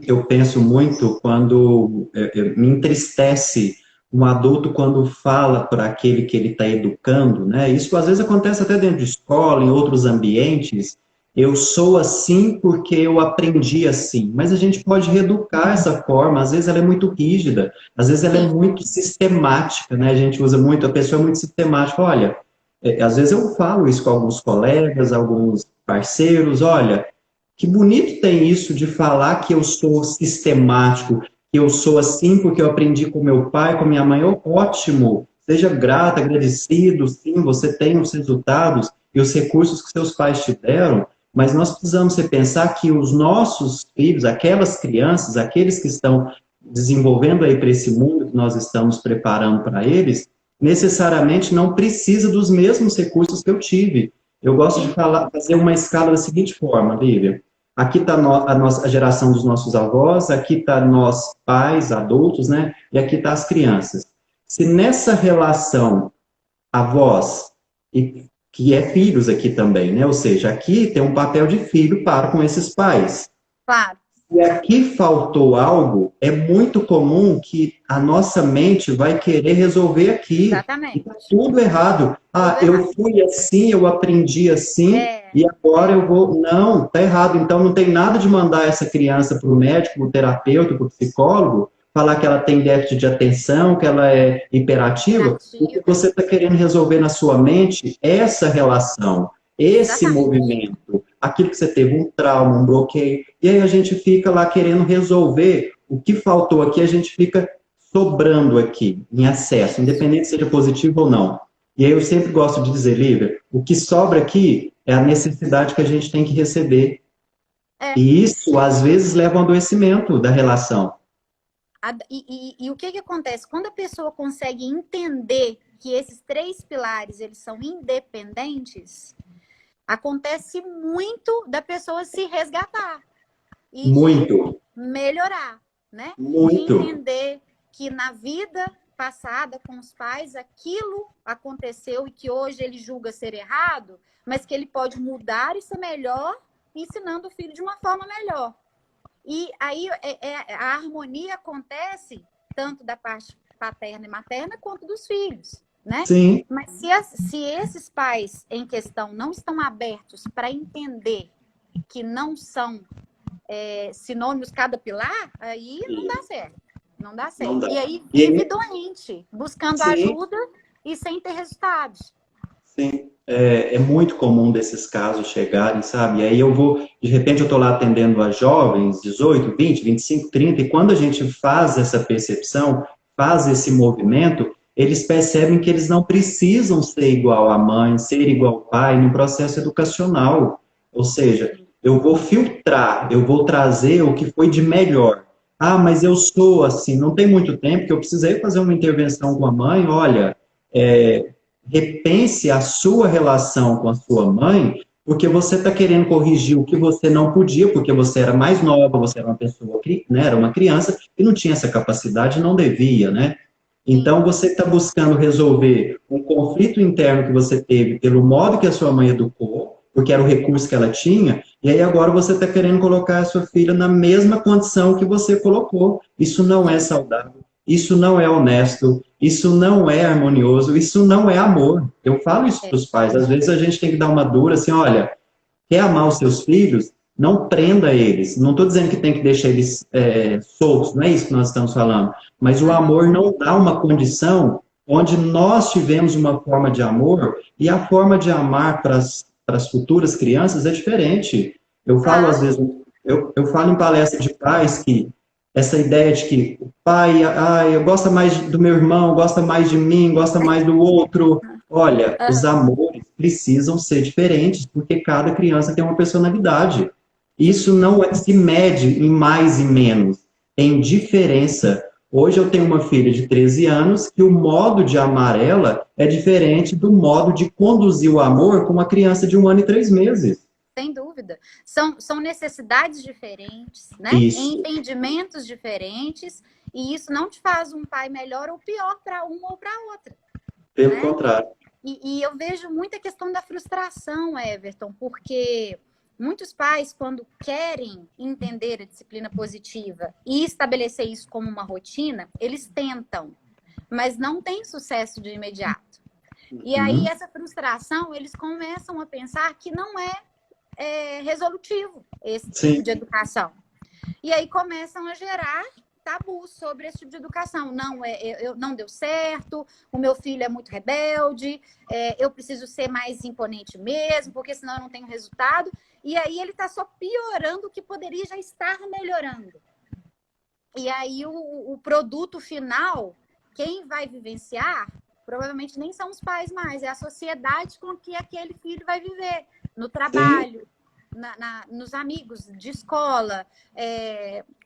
[SPEAKER 3] eu penso muito quando me entristece um adulto quando fala para aquele que ele está educando, né? Isso às vezes acontece até dentro de escola, em outros ambientes. Eu sou assim porque eu aprendi assim. Mas a gente pode reeducar essa forma. Às vezes ela é muito rígida, às vezes ela é muito sistemática, né? A gente usa muito, a pessoa é muito sistemática. Olha, às vezes eu falo isso com alguns colegas, alguns parceiros. Olha, que bonito tem isso de falar que eu sou sistemático, que eu sou assim porque eu aprendi com meu pai, com minha mãe. Ótimo, seja grato, agradecido, sim, você tem os resultados e os recursos que seus pais te deram, mas nós precisamos pensar que os nossos filhos, aquelas crianças, aqueles que estão desenvolvendo aí para esse mundo que nós estamos preparando para eles, necessariamente não precisa dos mesmos recursos que eu tive. Eu gosto de fazer uma escala da seguinte forma, Lívia. aqui está a geração dos nossos avós, aqui está nós pais, adultos, né? E aqui está as crianças. Se nessa relação avós, e que é filhos aqui também, né? Ou seja, aqui tem um papel de filho para com esses pais.
[SPEAKER 2] Claro.
[SPEAKER 3] E aqui faltou algo, é muito comum que a nossa mente vai querer resolver aqui.
[SPEAKER 2] Exatamente.
[SPEAKER 3] E tá tudo errado. Ah, eu fui assim, eu aprendi assim, e agora eu vou. Não, tá errado. Então não tem nada de mandar essa criança para o médico, para o terapeuta, para o psicólogo, falar que ela tem déficit de atenção, que ela é hiperativa, porque você está querendo resolver na sua mente essa relação, esse movimento, aquilo que você teve um trauma, um bloqueio, e aí a gente fica lá querendo resolver o que faltou aqui, a gente fica sobrando aqui em acesso, independente se seja positivo ou não. E aí eu sempre gosto de dizer, Lívia, o que sobra aqui é a necessidade que a gente tem que receber. E isso, às vezes, leva ao adoecimento da relação.
[SPEAKER 2] E o que acontece? Quando a pessoa consegue entender que esses 3 pilares, eles são independentes, acontece muito da pessoa se resgatar. E
[SPEAKER 3] muito.
[SPEAKER 2] Melhorar, né?
[SPEAKER 3] Muito.
[SPEAKER 2] De entender que na vida passada com os pais, aquilo aconteceu e que hoje ele julga ser errado, mas que ele pode mudar e ser melhor, ensinando o filho de uma forma melhor. E aí a harmonia acontece tanto da parte paterna e materna quanto dos filhos, né?
[SPEAKER 3] Sim.
[SPEAKER 2] Mas se esses pais em questão não estão abertos para entender que não são sinônimos cada pilar, aí não dá certo. Não dá certo. Não dá. E aí vive doente, buscando ajuda e sem ter resultados.
[SPEAKER 3] Sim. É muito comum desses casos chegarem, sabe? E aí de repente eu estou lá atendendo a jovens, 18, 20, 25, 30, e quando a gente faz essa percepção, faz esse movimento, eles percebem que eles não precisam ser igual à mãe, ser igual ao pai no processo educacional. Ou seja, eu vou filtrar, eu vou trazer o que foi de melhor. Ah, mas eu sou assim, não tem muito tempo que eu precisei fazer uma intervenção com a mãe, olha, repense a sua relação com a sua mãe, porque você está querendo corrigir o que você não podia, porque você era mais nova, você era uma pessoa, né, era uma criança e não tinha essa capacidade, não devia, né? Então, você está buscando resolver um conflito interno que você teve pelo modo que a sua mãe educou, porque era o recurso que ela tinha, e aí agora você está querendo colocar a sua filha na mesma condição que você colocou. Isso não é saudável, isso não é honesto, isso não é harmonioso, isso não é amor. Eu falo isso para os pais. Às vezes a gente tem que dar uma dura assim, olha, quer amar os seus filhos? Não prenda eles. Não estou dizendo que tem que deixar eles soltos, não é isso que nós estamos falando. Mas o amor não dá uma condição onde nós tivemos uma forma de amor e a forma de amar para as futuras crianças é diferente. Eu falo às vezes, eu falo em palestra de pais que essa ideia de que o pai, eu gosto mais do meu irmão, gosta mais de mim, gosta mais do outro. Olha, os amores precisam ser diferentes, porque cada criança tem uma personalidade. Isso não se mede em mais e menos, em diferença. Hoje eu tenho uma filha de 13 anos que o modo de amar ela é diferente do modo de conduzir o amor com uma criança de 1 ano e 3 meses.
[SPEAKER 2] Sem dúvida. São necessidades diferentes, né? Entendimentos diferentes, e isso não te faz um pai melhor ou pior para uma ou para outra.
[SPEAKER 3] Pelo contrário.
[SPEAKER 2] E eu vejo muita questão da frustração, Everton, porque muitos pais, quando querem entender a disciplina positiva e estabelecer isso como uma rotina, eles tentam, mas não têm sucesso de imediato. E aí, essa frustração, eles começam a pensar que não é resolutivo esse tipo de educação. E aí começam a gerar tabus sobre esse tipo de educação. Não, não deu certo, o meu filho é muito rebelde, eu preciso ser mais imponente mesmo, porque senão eu não tenho resultado. E aí ele está só piorando o que poderia já estar melhorando. E aí o produto final, quem vai vivenciar, provavelmente nem são os pais mais, é a sociedade com que aquele filho vai viver. No trabalho, nos amigos de escola,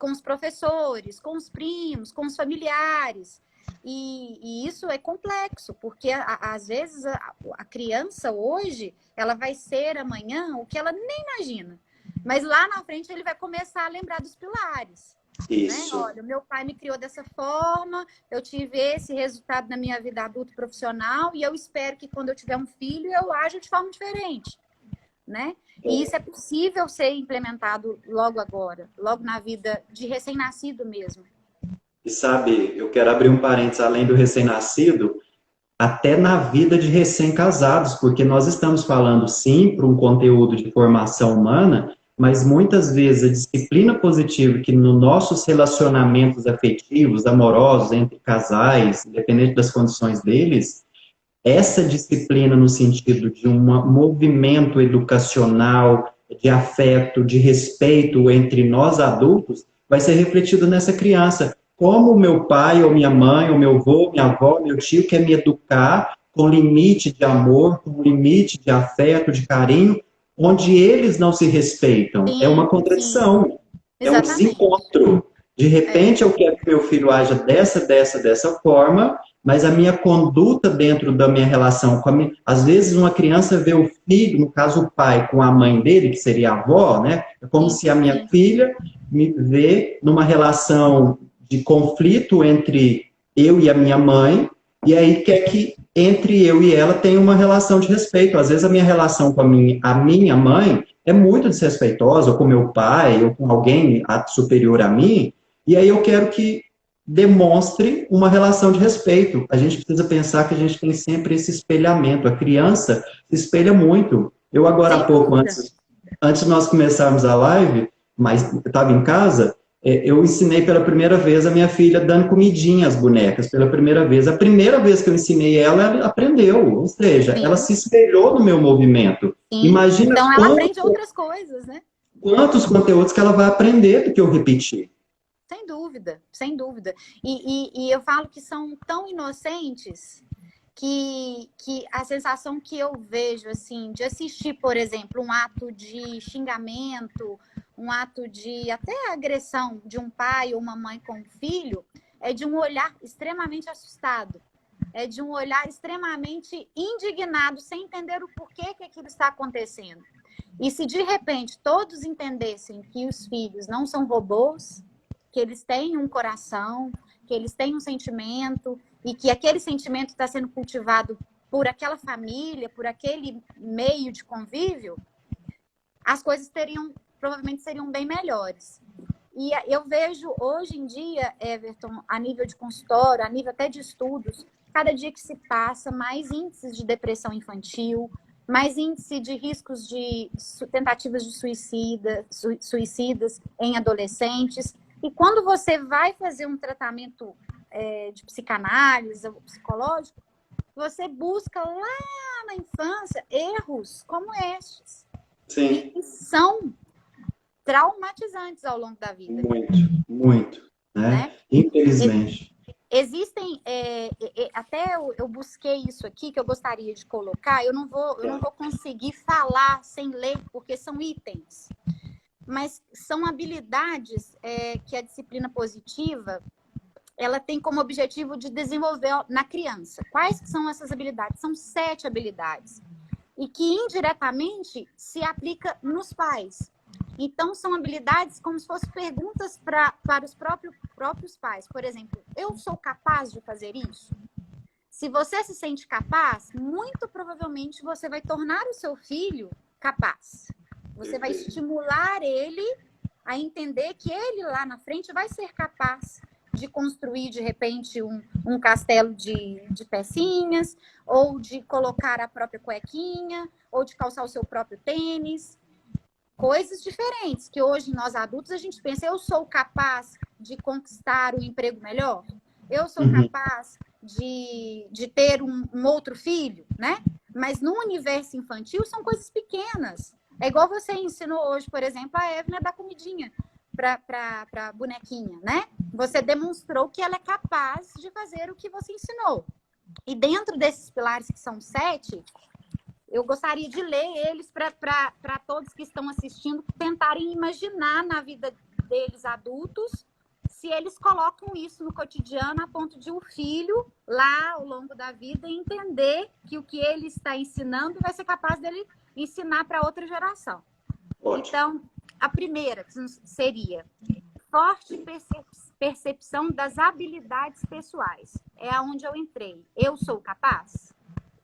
[SPEAKER 2] com os professores, com os primos, com os familiares. E isso é complexo, porque às vezes a criança hoje, ela vai ser amanhã o que ela nem imagina. Mas lá na frente ele vai começar a lembrar dos pilares.
[SPEAKER 3] Isso.
[SPEAKER 2] Né? Olha, meu pai me criou dessa forma, eu tive esse resultado na minha vida adulta e profissional, e eu espero que quando eu tiver um filho, eu aja de forma diferente. Né? E isso é possível ser implementado logo agora, logo na vida de recém-nascido mesmo.
[SPEAKER 3] E sabe, eu quero abrir um parênteses além do recém-nascido, até na vida de recém-casados, porque nós estamos falando, sim, para um conteúdo de formação humana, mas muitas vezes a disciplina positiva que nos nossos relacionamentos afetivos, amorosos, entre casais, independente das condições deles, essa disciplina no sentido de um movimento educacional, de afeto, de respeito entre nós adultos, vai ser refletido nessa criança. Como meu pai, ou minha mãe, ou meu avô, minha avó, meu tio quer me educar com limite de amor, com limite de afeto, de carinho, onde eles não se respeitam.
[SPEAKER 2] Sim,
[SPEAKER 3] é uma contradição, é um desencontro. De repente, eu quero que meu filho haja dessa forma, mas a minha conduta dentro da minha relação com a minha... Às vezes, uma criança vê o filho, no caso o pai, com a mãe dele, que seria a avó, né? É como se a minha filha me vê numa relação de conflito entre eu e a minha mãe, e aí quer que entre eu e ela tenha uma relação de respeito. Às vezes a minha relação com a minha mãe é muito desrespeitosa, ou com meu pai, ou com alguém superior a mim, e aí eu quero que demonstre uma relação de respeito. A gente precisa pensar que a gente tem sempre esse espelhamento. A criança se espelha muito. Eu agora há pouco, antes de nós começarmos a live, mas eu estava em casa, eu ensinei pela primeira vez a minha filha dando comidinha às bonecas, pela primeira vez. A primeira vez que eu ensinei ela aprendeu, ou seja, ela se espelhou no meu movimento. Imagina
[SPEAKER 2] então ela aprende outras coisas, né?
[SPEAKER 3] Quantos conteúdos que ela vai aprender do que eu repetir.
[SPEAKER 2] Sem dúvida, sem dúvida. E eu falo que são tão inocentes que a sensação que eu vejo, assim, de assistir, por exemplo, um ato de xingamento, um ato de até agressão de um pai ou uma mãe com um filho, é de um olhar extremamente assustado. É de um olhar extremamente indignado, sem entender o porquê que aquilo está acontecendo. E se de repente todos entendessem que os filhos não são robôs, que eles têm um coração, que eles têm um sentimento e que aquele sentimento está sendo cultivado por aquela família, por aquele meio de convívio, as coisas provavelmente seriam bem melhores. E eu vejo hoje em dia, Everton, a nível de consultório, a nível até de estudos, cada dia que se passa, mais índices de depressão infantil, mais índice de riscos de tentativas de suicidas em adolescentes. E quando você vai fazer um tratamento de psicanálise ou psicológico, você busca lá na infância erros como estes.
[SPEAKER 3] Sim.
[SPEAKER 2] Que são traumatizantes ao longo da vida.
[SPEAKER 3] Muito, né? Infelizmente.
[SPEAKER 2] Existem, até eu busquei isso aqui, que eu gostaria de colocar, eu não vou conseguir falar sem ler, porque são itens. Mas são habilidades que a disciplina positiva ela tem como objetivo de desenvolver na criança. Quais são essas habilidades? São 7 habilidades. E que indiretamente se aplica nos pais. Então, são habilidades como se fossem perguntas para os próprios pais. Por exemplo, eu sou capaz de fazer isso? Se você se sente capaz, muito provavelmente você vai tornar o seu filho capaz. Você vai estimular ele a entender que ele lá na frente vai ser capaz de construir, de repente, um castelo de pecinhas, ou de colocar a própria cuequinha, ou de calçar o seu próprio tênis. Coisas diferentes, que hoje nós adultos a gente pensa, eu sou capaz de conquistar um emprego melhor? Eu sou capaz de ter um outro filho, né? Mas no universo infantil são coisas pequenas. É igual você ensinou hoje, por exemplo, a Evelyn a dar comidinha para bonequinha, né? Você demonstrou que ela é capaz de fazer o que você ensinou. E dentro desses pilares, que são 7, eu gostaria de ler eles para todos que estão assistindo, tentarem imaginar na vida deles adultos, se eles colocam isso no cotidiano a ponto de o filho, lá ao longo da vida, entender que o que ele está ensinando vai ser capaz dele ensinar para outra geração.
[SPEAKER 3] Ótimo.
[SPEAKER 2] Então, A primeira seria forte percepção das habilidades pessoais. É aonde eu entrei. Eu sou capaz?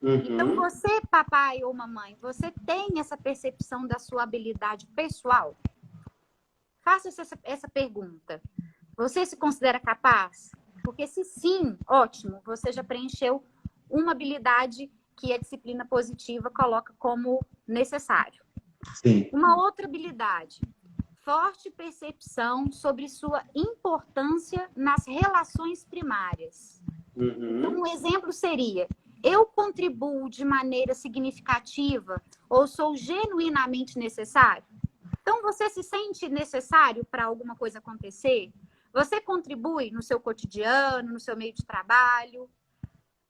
[SPEAKER 2] Então, você, papai ou mamãe, você tem essa percepção da sua habilidade pessoal? Faça essa pergunta. Você se considera capaz? Porque se sim, ótimo, você já preencheu uma habilidade que a disciplina positiva coloca como necessário.
[SPEAKER 3] Sim.
[SPEAKER 2] Uma outra habilidade, forte percepção sobre sua importância nas relações primárias. Então, um exemplo seria, eu contribuo de maneira significativa ou sou genuinamente necessário? Então, você se sente necessário para alguma coisa acontecer? Você contribui no seu cotidiano, no seu meio de trabalho?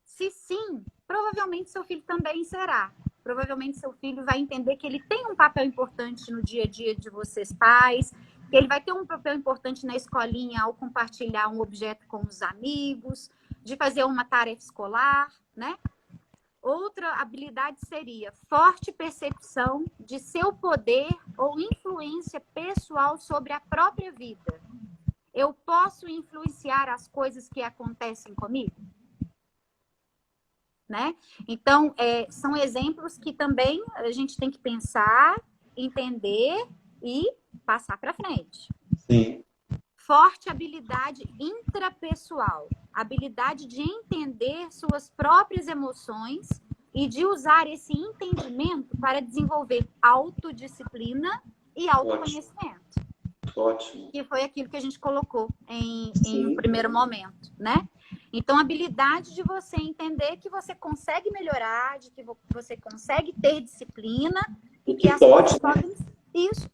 [SPEAKER 2] Se sim, provavelmente seu filho também será. Provavelmente seu filho vai entender que ele tem um papel importante no dia a dia de vocês pais, que ele vai ter um papel importante na escolinha ao compartilhar um objeto com os amigos, de fazer uma tarefa escolar, né? Outra habilidade seria forte percepção de seu poder ou influência pessoal sobre a própria vida. Eu posso influenciar as coisas que acontecem comigo? Né? Então, são exemplos que também a gente tem que pensar, entender e passar para frente.
[SPEAKER 3] Sim.
[SPEAKER 2] Forte habilidade intrapessoal, habilidade de entender suas próprias emoções e de usar esse entendimento para desenvolver autodisciplina e autoconhecimento.
[SPEAKER 3] Ótimo.
[SPEAKER 2] Que foi aquilo que a gente colocou em um primeiro momento, né? Então, a habilidade de você entender que você consegue melhorar, de que você consegue ter disciplina e que as coisas podem,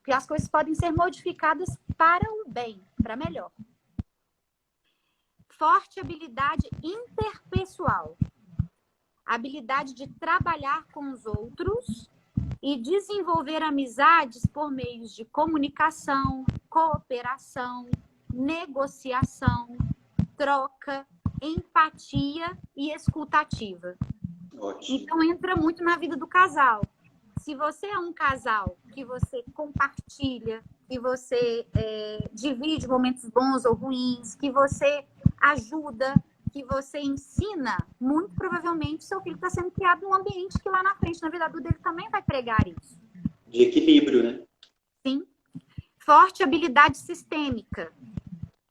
[SPEAKER 2] que as coisas podem ser modificadas para o bem, para melhor. Forte habilidade interpessoal. Habilidade de trabalhar com os outros e desenvolver amizades por meios de comunicação, cooperação, negociação, troca, empatia e escutativa.
[SPEAKER 3] Ótimo.
[SPEAKER 2] Então, entra muito na vida do casal. Se você é um casal que você compartilha, que você divide momentos bons ou ruins, que você ajuda, que você ensina, muito provavelmente seu filho está sendo criado num ambiente que lá na frente, na vida adulta, ele também vai pregar isso.
[SPEAKER 3] De equilíbrio, né?
[SPEAKER 2] Sim. Forte habilidade sistêmica,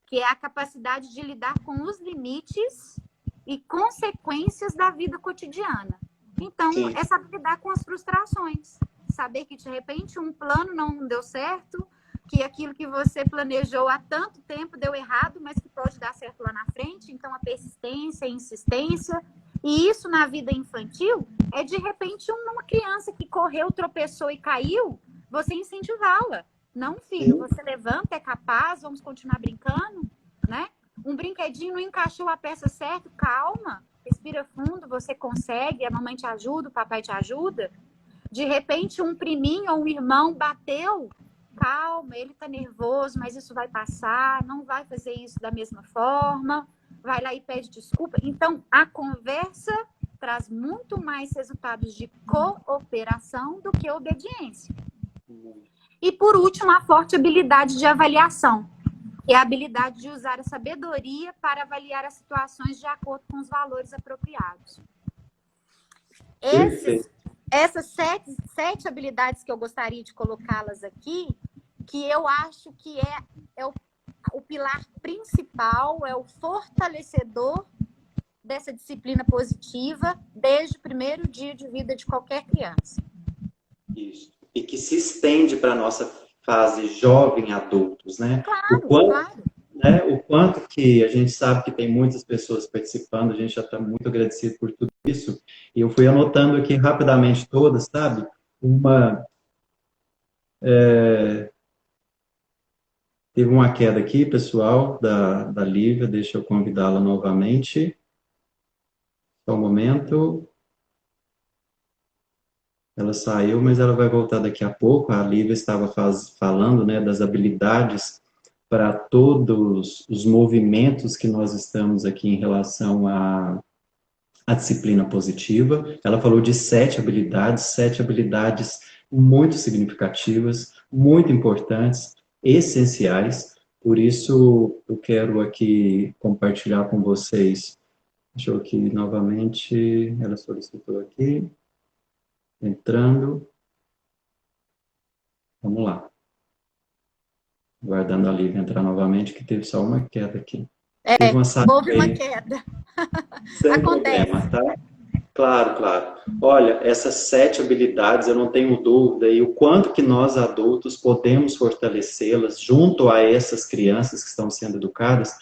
[SPEAKER 2] que é a capacidade de lidar com os limites e consequências da vida cotidiana. Então, é saber lidar com as frustrações. Saber que, de repente, um plano não deu certo, que aquilo que você planejou há tanto tempo deu errado, mas que pode dar certo lá na frente. Então, a persistência, a insistência. E isso na vida infantil é, de repente, uma criança que correu, tropeçou e caiu, você incentivá-la. Não, filho, você levanta, é capaz, vamos continuar brincando, né? Um brinquedinho não encaixou a peça certa, calma, respira fundo, você consegue, a mamãe te ajuda, o papai te ajuda. De repente, um priminho ou um irmão bateu, calma, ele tá nervoso, mas isso vai passar, não vai fazer isso da mesma forma, vai lá e pede desculpa. Então, a conversa traz muito mais resultados de cooperação do que obediência. E, por último, a forte habilidade de avaliação, que é a habilidade de usar a sabedoria para avaliar as situações de acordo com os valores apropriados. Essas sete habilidades que eu gostaria de colocá-las aqui, que eu acho que é o pilar principal, é o fortalecedor dessa disciplina positiva desde o primeiro dia de vida de qualquer criança.
[SPEAKER 3] Isso. E que se estende para a nossa fase jovem adultos, né?
[SPEAKER 2] Claro,
[SPEAKER 3] claro. Né, o quanto que a gente sabe que tem muitas pessoas participando, a gente já está muito agradecido por tudo isso. E eu fui anotando aqui rapidamente todas, sabe? Teve uma queda aqui, pessoal, da Lívia, deixa eu convidá-la novamente. Só um momento. Ela saiu, mas ela vai voltar daqui a pouco. A Lívia estava falando, né, das habilidades para todos os movimentos que nós estamos aqui em relação à disciplina positiva. Ela falou de 7 habilidades muito significativas. muito importantes, essenciais. Por isso, eu quero aqui compartilhar com vocês. Deixa eu aqui novamente, ela solicitou aqui, entrando. Vamos lá. Guardando a Lívia entrar novamente, que teve só uma queda aqui. Teve uma saída
[SPEAKER 2] houve uma
[SPEAKER 3] aí,
[SPEAKER 2] queda.
[SPEAKER 3] sem
[SPEAKER 2] Acontece.
[SPEAKER 3] problema, tá? Claro, claro. Olha, essas 7 habilidades, eu não tenho dúvida, e o quanto que nós adultos podemos fortalecê-las junto a essas crianças que estão sendo educadas,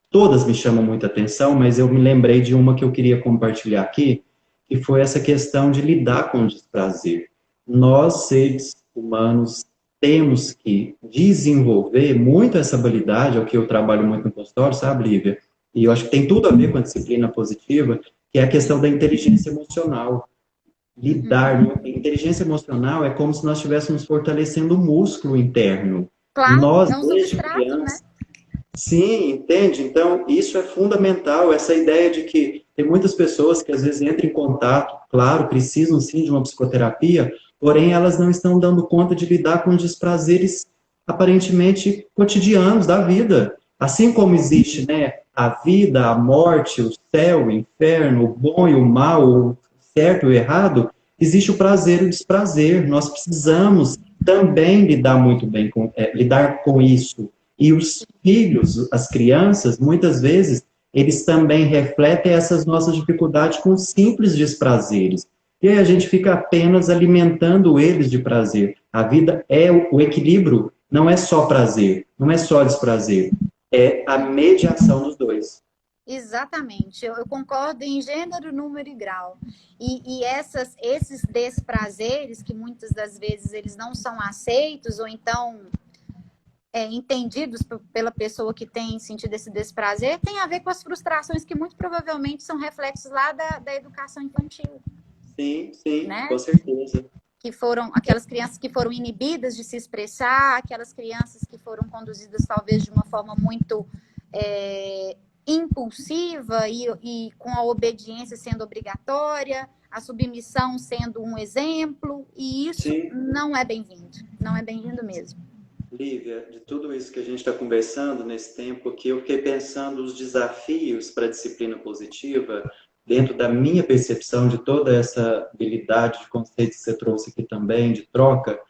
[SPEAKER 3] todas me chamam muita atenção, mas eu me lembrei de uma que eu queria compartilhar aqui, que foi essa questão de lidar com o desprazer. Nós, seres humanos, temos que desenvolver muito essa habilidade, é o que eu trabalho muito no consultório, sabe, Lívia? E eu acho que tem tudo a ver com a disciplina positiva, que é a questão da inteligência emocional. Lidar, inteligência emocional é como se nós estivéssemos fortalecendo o músculo interno.
[SPEAKER 2] Claro,
[SPEAKER 3] Nós,
[SPEAKER 2] é um
[SPEAKER 3] desde
[SPEAKER 2] substrato, né?
[SPEAKER 3] criança, sim, entende? Então, isso é fundamental, essa ideia de que tem muitas pessoas que às vezes entram em contato, claro, precisam sim de uma psicoterapia, porém elas não estão dando conta de lidar com os desprazeres aparentemente cotidianos da vida. Assim como existe, né, a vida, a morte, o céu, o inferno, o bom e o mal, o certo e o errado, existe o prazer e o desprazer. Nós precisamos também lidar muito bem com, lidar com isso. E os filhos, as crianças, muitas vezes, eles também refletem essas nossas dificuldades com simples desprazeres. E aí a gente fica apenas alimentando eles de prazer. A vida é o equilíbrio, não é só prazer, não é só desprazer. É a mediação dos dois.
[SPEAKER 2] Exatamente, eu concordo em gênero, número e grau. E esses desprazeres, que muitas das vezes eles não são aceitos, ou então entendidos pela pessoa que tem sentido esse desprazer, tem a ver com as frustrações que muito provavelmente são reflexos lá da educação infantil.
[SPEAKER 3] Sim, sim,
[SPEAKER 2] né?
[SPEAKER 3] Com certeza.
[SPEAKER 2] Que foram aquelas crianças que foram inibidas de se expressar, aquelas crianças que foram conduzidas talvez de uma forma muito impulsiva e com a obediência sendo obrigatória, a submissão sendo um exemplo, e isso
[SPEAKER 3] Sim.
[SPEAKER 2] não é bem-vindo, não é bem-vindo mesmo.
[SPEAKER 3] Lívia, de tudo isso que a gente está conversando nesse tempo aqui, eu fiquei pensando os desafios para a disciplina positiva, dentro da minha percepção de toda essa habilidade de conceitos que você trouxe aqui também, de troca,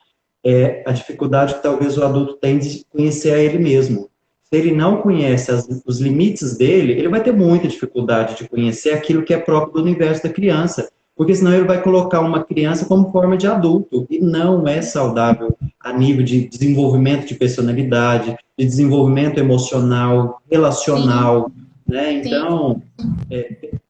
[SPEAKER 3] é a dificuldade que talvez o adulto tem de conhecer a ele mesmo. Se ele não conhece os limites dele, ele vai ter muita dificuldade de conhecer aquilo que é próprio do universo da criança, porque senão ele vai colocar uma criança como forma de adulto, e não é saudável a nível de desenvolvimento de personalidade, de desenvolvimento emocional, relacional, né? Então,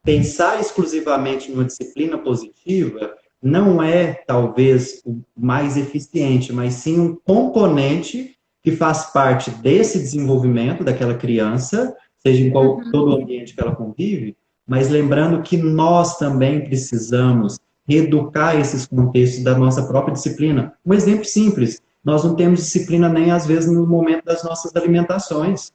[SPEAKER 3] pensar exclusivamente numa disciplina positiva não é, talvez, o mais eficiente, mas sim um componente que faz parte desse desenvolvimento daquela criança, seja em todo o ambiente que ela convive, mas lembrando que nós também precisamos reeducar esses contextos da nossa própria disciplina. Um exemplo simples, nós não temos disciplina nem, às vezes, no momento das nossas alimentações.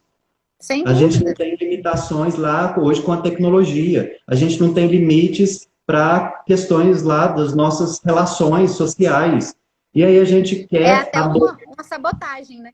[SPEAKER 2] Sem
[SPEAKER 3] A gente
[SPEAKER 2] dúvida.
[SPEAKER 3] não tem limitações lá hoje com a tecnologia. A gente não tem limites para questões lá das nossas relações sociais. E aí a gente quer...
[SPEAKER 2] É até uma sabotagem, né?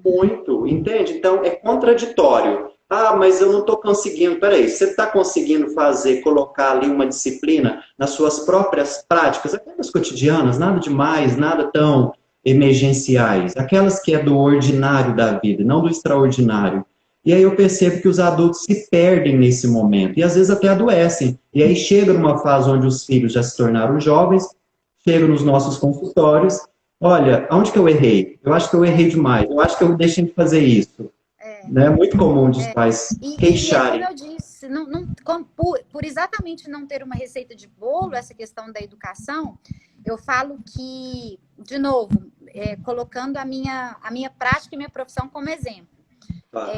[SPEAKER 3] Muito, entende? Então, é contraditório. Ah, mas eu não estou conseguindo. Peraí, você está conseguindo fazer, colocar ali uma disciplina nas suas próprias práticas, aquelas cotidianas, nada demais, nada tão emergenciais, aquelas que é do ordinário da vida, não do extraordinário. E aí eu percebo que os adultos se perdem nesse momento, e às vezes até adoecem. E aí chega numa fase onde os filhos já se tornaram jovens, chegam nos nossos consultórios, olha, onde que eu errei? Eu acho que eu errei demais, eu acho que eu deixei de fazer isso. É muito comum dos pais queixarem.
[SPEAKER 2] E como eu disse, por exatamente não ter uma receita de bolo, essa questão da educação, eu falo que, de novo, colocando a minha prática e minha profissão como exemplo.
[SPEAKER 3] Claro.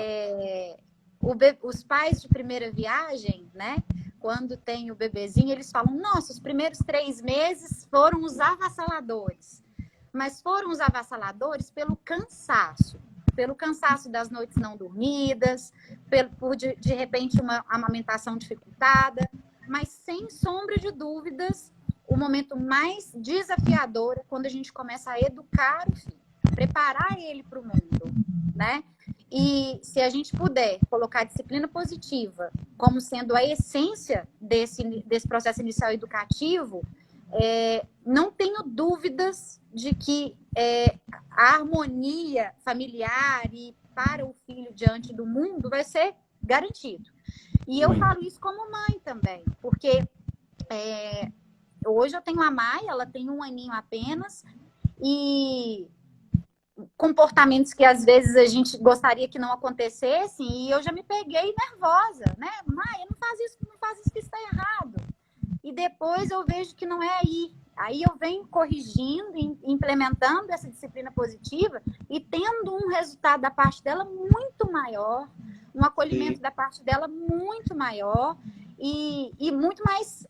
[SPEAKER 2] Os pais de primeira viagem, né? Quando tem o bebezinho, eles falam, nossa, os primeiros 3 meses foram os avassaladores. Mas foram os avassaladores pelo cansaço das noites não dormidas, por de repente uma amamentação dificultada, mas sem sombra de dúvidas, o momento mais desafiador é quando a gente começa a educar o filho, preparar ele para o mundo, né? E se a gente puder colocar a disciplina positiva como sendo a essência desse processo inicial educativo, não tenho dúvidas de que a harmonia familiar e para o filho diante do mundo vai ser garantido. E eu falo isso como mãe também, porque hoje eu tenho a Mai, ela tem 1 aninho apenas, e comportamentos que às vezes a gente gostaria que não acontecessem, e eu já me peguei nervosa, né? Mai, não faz isso que está errado. E depois eu vejo que não é aí. Aí eu venho corrigindo, implementando essa disciplina positiva e tendo um resultado da parte dela muito maior, um acolhimento da parte dela muito maior e muito mais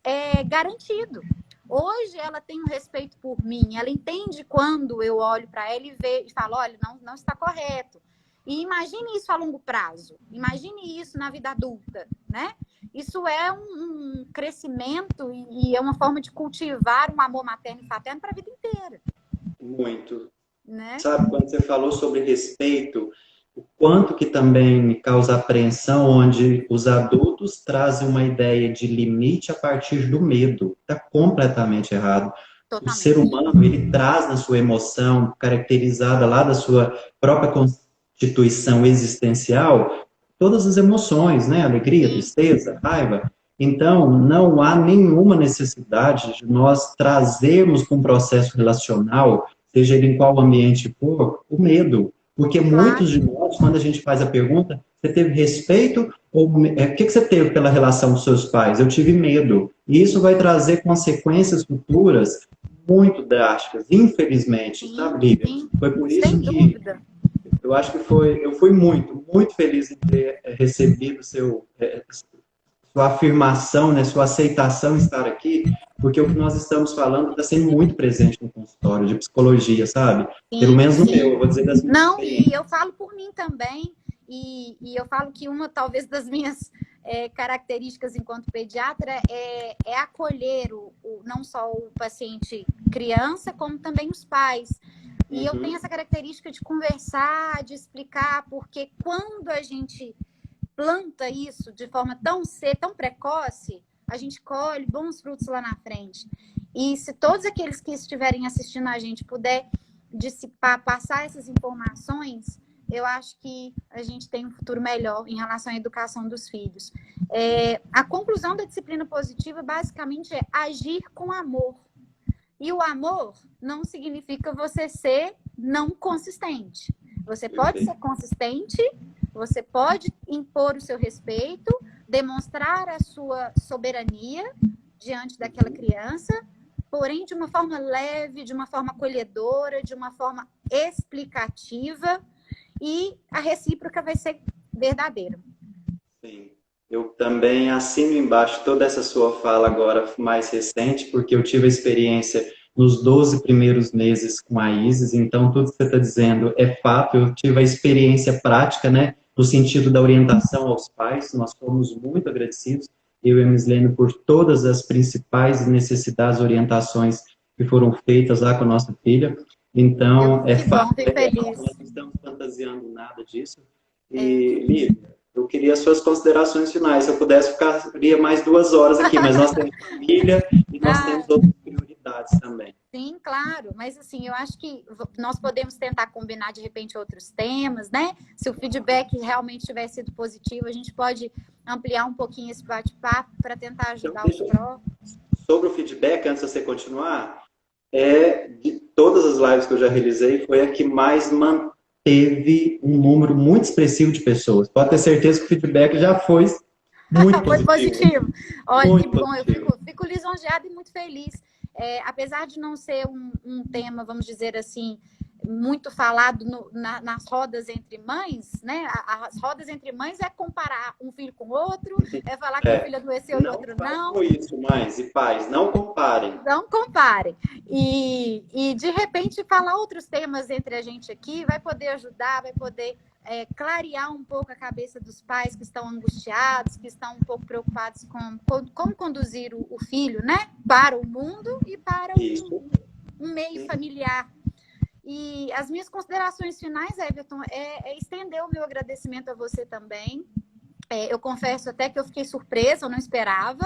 [SPEAKER 2] garantido. Hoje ela tem um respeito por mim, ela entende quando eu olho para ela e falo, olha, não está correto. E imagine isso a longo prazo, imagine isso na vida adulta, né? Isso é um crescimento e é uma forma de cultivar um amor materno e paterno para a vida inteira.
[SPEAKER 3] Muito.
[SPEAKER 2] Né?
[SPEAKER 3] Sabe, quando você falou sobre respeito, o quanto que também me causa apreensão, onde os adultos trazem uma ideia de limite a partir do medo. Está completamente errado.
[SPEAKER 2] Totalmente.
[SPEAKER 3] O ser humano, ele traz na sua emoção, caracterizada lá da sua própria constituição existencial, todas as emoções, né? Alegria, tristeza, raiva. Então, não há nenhuma necessidade de nós trazermos para um processo relacional, seja ele em qual ambiente for, o medo. Porque muitos de nós, quando a gente faz a pergunta, você teve respeito ou o que você teve pela relação com seus pais? Eu tive medo. E isso vai trazer consequências futuras muito drásticas, infelizmente, sabe, Lívia? Foi por isso que eu acho que eu fui muito, muito feliz em ter recebido sua afirmação, né, sua aceitação em estar aqui, porque o que nós estamos falando está sendo muito presente no consultório de psicologia, sabe? Pelo menos no meu, eu vou dizer das minhas.
[SPEAKER 2] Não, e eu falo por mim também, e eu falo que uma, talvez, das minhas características enquanto pediatra é acolher não só o paciente criança, como também os pais. E eu tenho essa característica de conversar, de explicar, porque quando a gente planta isso de forma tão precoce, a gente colhe bons frutos lá na frente. E se todos aqueles que estiverem assistindo a gente puder dissipar, passar essas informações, eu acho que a gente tem um futuro melhor em relação à educação dos filhos. A conclusão da disciplina positiva, basicamente, é agir com amor. E o amor não significa você ser não consistente. Você pode ser consistente, você pode impor o seu respeito, demonstrar a sua soberania diante daquela criança, porém de uma forma leve, de uma forma acolhedora, de uma forma explicativa, e a recíproca vai ser verdadeira.
[SPEAKER 3] Sim. Eu também assino embaixo toda essa sua fala agora mais recente, porque eu tive a experiência nos 12 primeiros meses com a Isis, então tudo que você está dizendo é fato, eu tive a experiência prática, né, no sentido da orientação aos pais, nós fomos muito agradecidos, eu e a Mislene, por todas as principais necessidades, orientações que foram feitas lá com a nossa filha, então é fato, nós não estamos fantasiando nada disso, e Lívia, eu queria as suas considerações finais. Se eu pudesse, ficaria mais 2 horas aqui, mas nós temos família e nós temos outras prioridades também.
[SPEAKER 2] Sim, claro. Mas, assim, eu acho que nós podemos tentar combinar, de repente, outros temas, né? Se o feedback realmente tiver sido positivo, a gente pode ampliar um pouquinho esse bate-papo para tentar ajudar os próprios.
[SPEAKER 3] Sobre o feedback, antes de você continuar, de todas as lives que eu já realizei, foi a que mais teve um número muito expressivo de pessoas. Pode ter certeza que o feedback já foi muito
[SPEAKER 2] foi positivo. Olha,
[SPEAKER 3] muito
[SPEAKER 2] que bom,
[SPEAKER 3] positivo.
[SPEAKER 2] Eu fico lisonjeada e muito feliz. Apesar de não ser um tema, vamos dizer assim, muito falado nas rodas entre mães, né? As rodas entre mães é comparar um filho com o outro, é falar que o filho adoeceu e o outro não.
[SPEAKER 3] Não isso, mães e pais, não comparem.
[SPEAKER 2] Não comparem. E de repente, falar outros temas entre a gente aqui vai poder ajudar, vai poder clarear um pouco a cabeça dos pais que estão angustiados, que estão um pouco preocupados com como conduzir o filho, né? Para o mundo e para um meio familiar. E as minhas considerações finais, Everton, é estender o meu agradecimento a você também. Eu confesso até que eu fiquei surpresa, eu não esperava.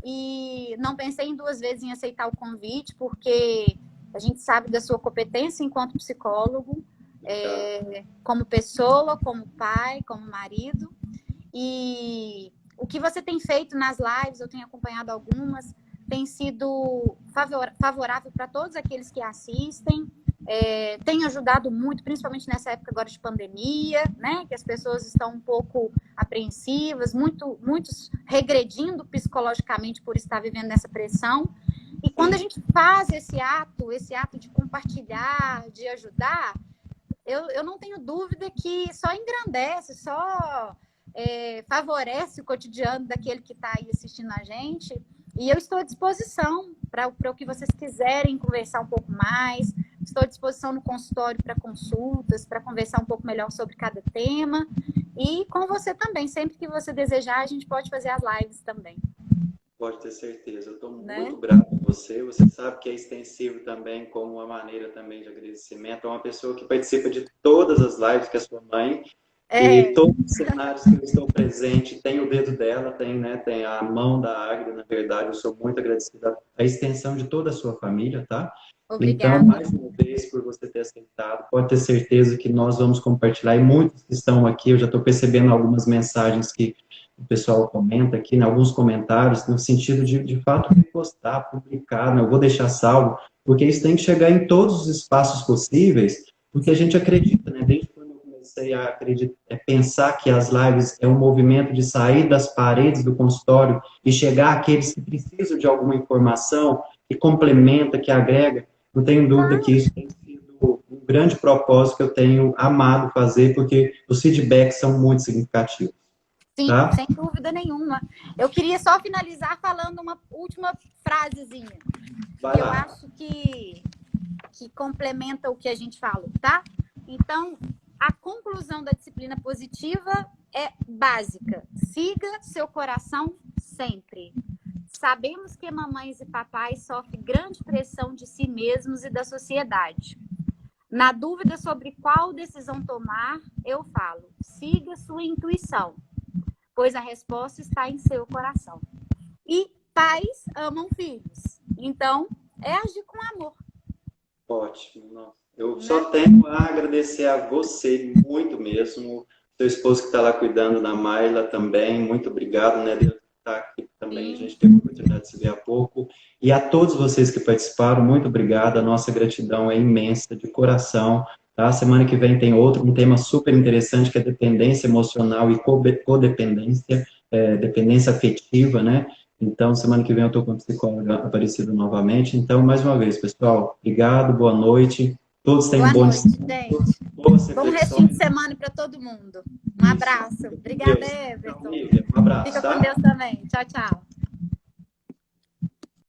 [SPEAKER 2] E não pensei em duas vezes em aceitar o convite, porque a gente sabe da sua competência enquanto psicólogo, como pessoa, como pai, como marido. E o que você tem feito nas lives, eu tenho acompanhado algumas, tem sido favorável para todos aqueles que assistem. Tem ajudado muito, principalmente nessa época agora de pandemia, né? Que as pessoas estão um pouco apreensivas, muitos regredindo psicologicamente por estar vivendo nessa pressão. E quando a gente faz esse ato de compartilhar, de ajudar, eu não tenho dúvida que só engrandece, só favorece o cotidiano daquele que está aí assistindo a gente. E eu estou à disposição para o que vocês quiserem conversar um pouco mais. Estou à disposição no consultório para consultas, para conversar um pouco melhor sobre cada tema. E com você também, sempre que você desejar, a gente pode fazer as lives também.
[SPEAKER 3] Pode ter certeza. Eu estou muito grato a você. Você sabe que é extensivo também, como uma maneira também de agradecimento. É uma pessoa que participa de todas as lives, que é a sua mãe. E todos os cenários que eu estou presente, tem o dedo dela, tem a mão da Águida, na verdade. Eu sou muito agradecida à extensão de toda a sua família, tá?
[SPEAKER 2] Obrigada.
[SPEAKER 3] Então, mais uma vez, por você ter aceitado, pode ter certeza que nós vamos compartilhar. E muitos que estão aqui, eu já estou percebendo algumas mensagens que o pessoal comenta aqui, né, alguns comentários, no sentido de fato, repostar, publicar, né, eu vou deixar salvo, porque isso tem que chegar em todos os espaços possíveis, porque a gente acredita, né, desde quando eu comecei a pensar que as lives é um movimento de sair das paredes do consultório e chegar àqueles que precisam de alguma informação, que complementa, que agrega, não tenho dúvida que isso tem sido um grande propósito que eu tenho amado fazer, porque os feedbacks são muito significativos.
[SPEAKER 2] Sim,
[SPEAKER 3] tá?
[SPEAKER 2] Sem dúvida nenhuma. Eu queria só finalizar falando uma última frasezinha.
[SPEAKER 3] Vai
[SPEAKER 2] eu
[SPEAKER 3] lá.
[SPEAKER 2] acho que complementa o que a gente falou, tá? Então, a conclusão da disciplina positiva é básica. Siga seu coração sempre. Sabemos que mamães e papais sofrem grande pressão de si mesmos e da sociedade. Na dúvida sobre qual decisão tomar, eu falo, siga sua intuição, pois a resposta está em seu coração. E pais amam filhos. Então, é agir com amor.
[SPEAKER 3] Ótimo. Nossa. Eu só tenho a agradecer a você muito mesmo. Seu esposo que está lá cuidando da Mayla também. Muito obrigado, né? Deus está aqui também. A gente teve a oportunidade de se ver há pouco. E a todos vocês que participaram, muito obrigado. A nossa gratidão é imensa, de coração. Tá? Semana que vem tem um tema super interessante, que é dependência emocional e codependência, dependência afetiva, né? Então, semana que vem eu estou com a psicóloga Aparecida novamente. Então, mais uma vez, pessoal, obrigado, boa noite. Todos têm um bom
[SPEAKER 2] descanso. Bom restinho de semana para todo mundo. Um abraço. Obrigada, Everton.
[SPEAKER 3] Um abraço.
[SPEAKER 2] Fica com Deus também. Tchau, tchau.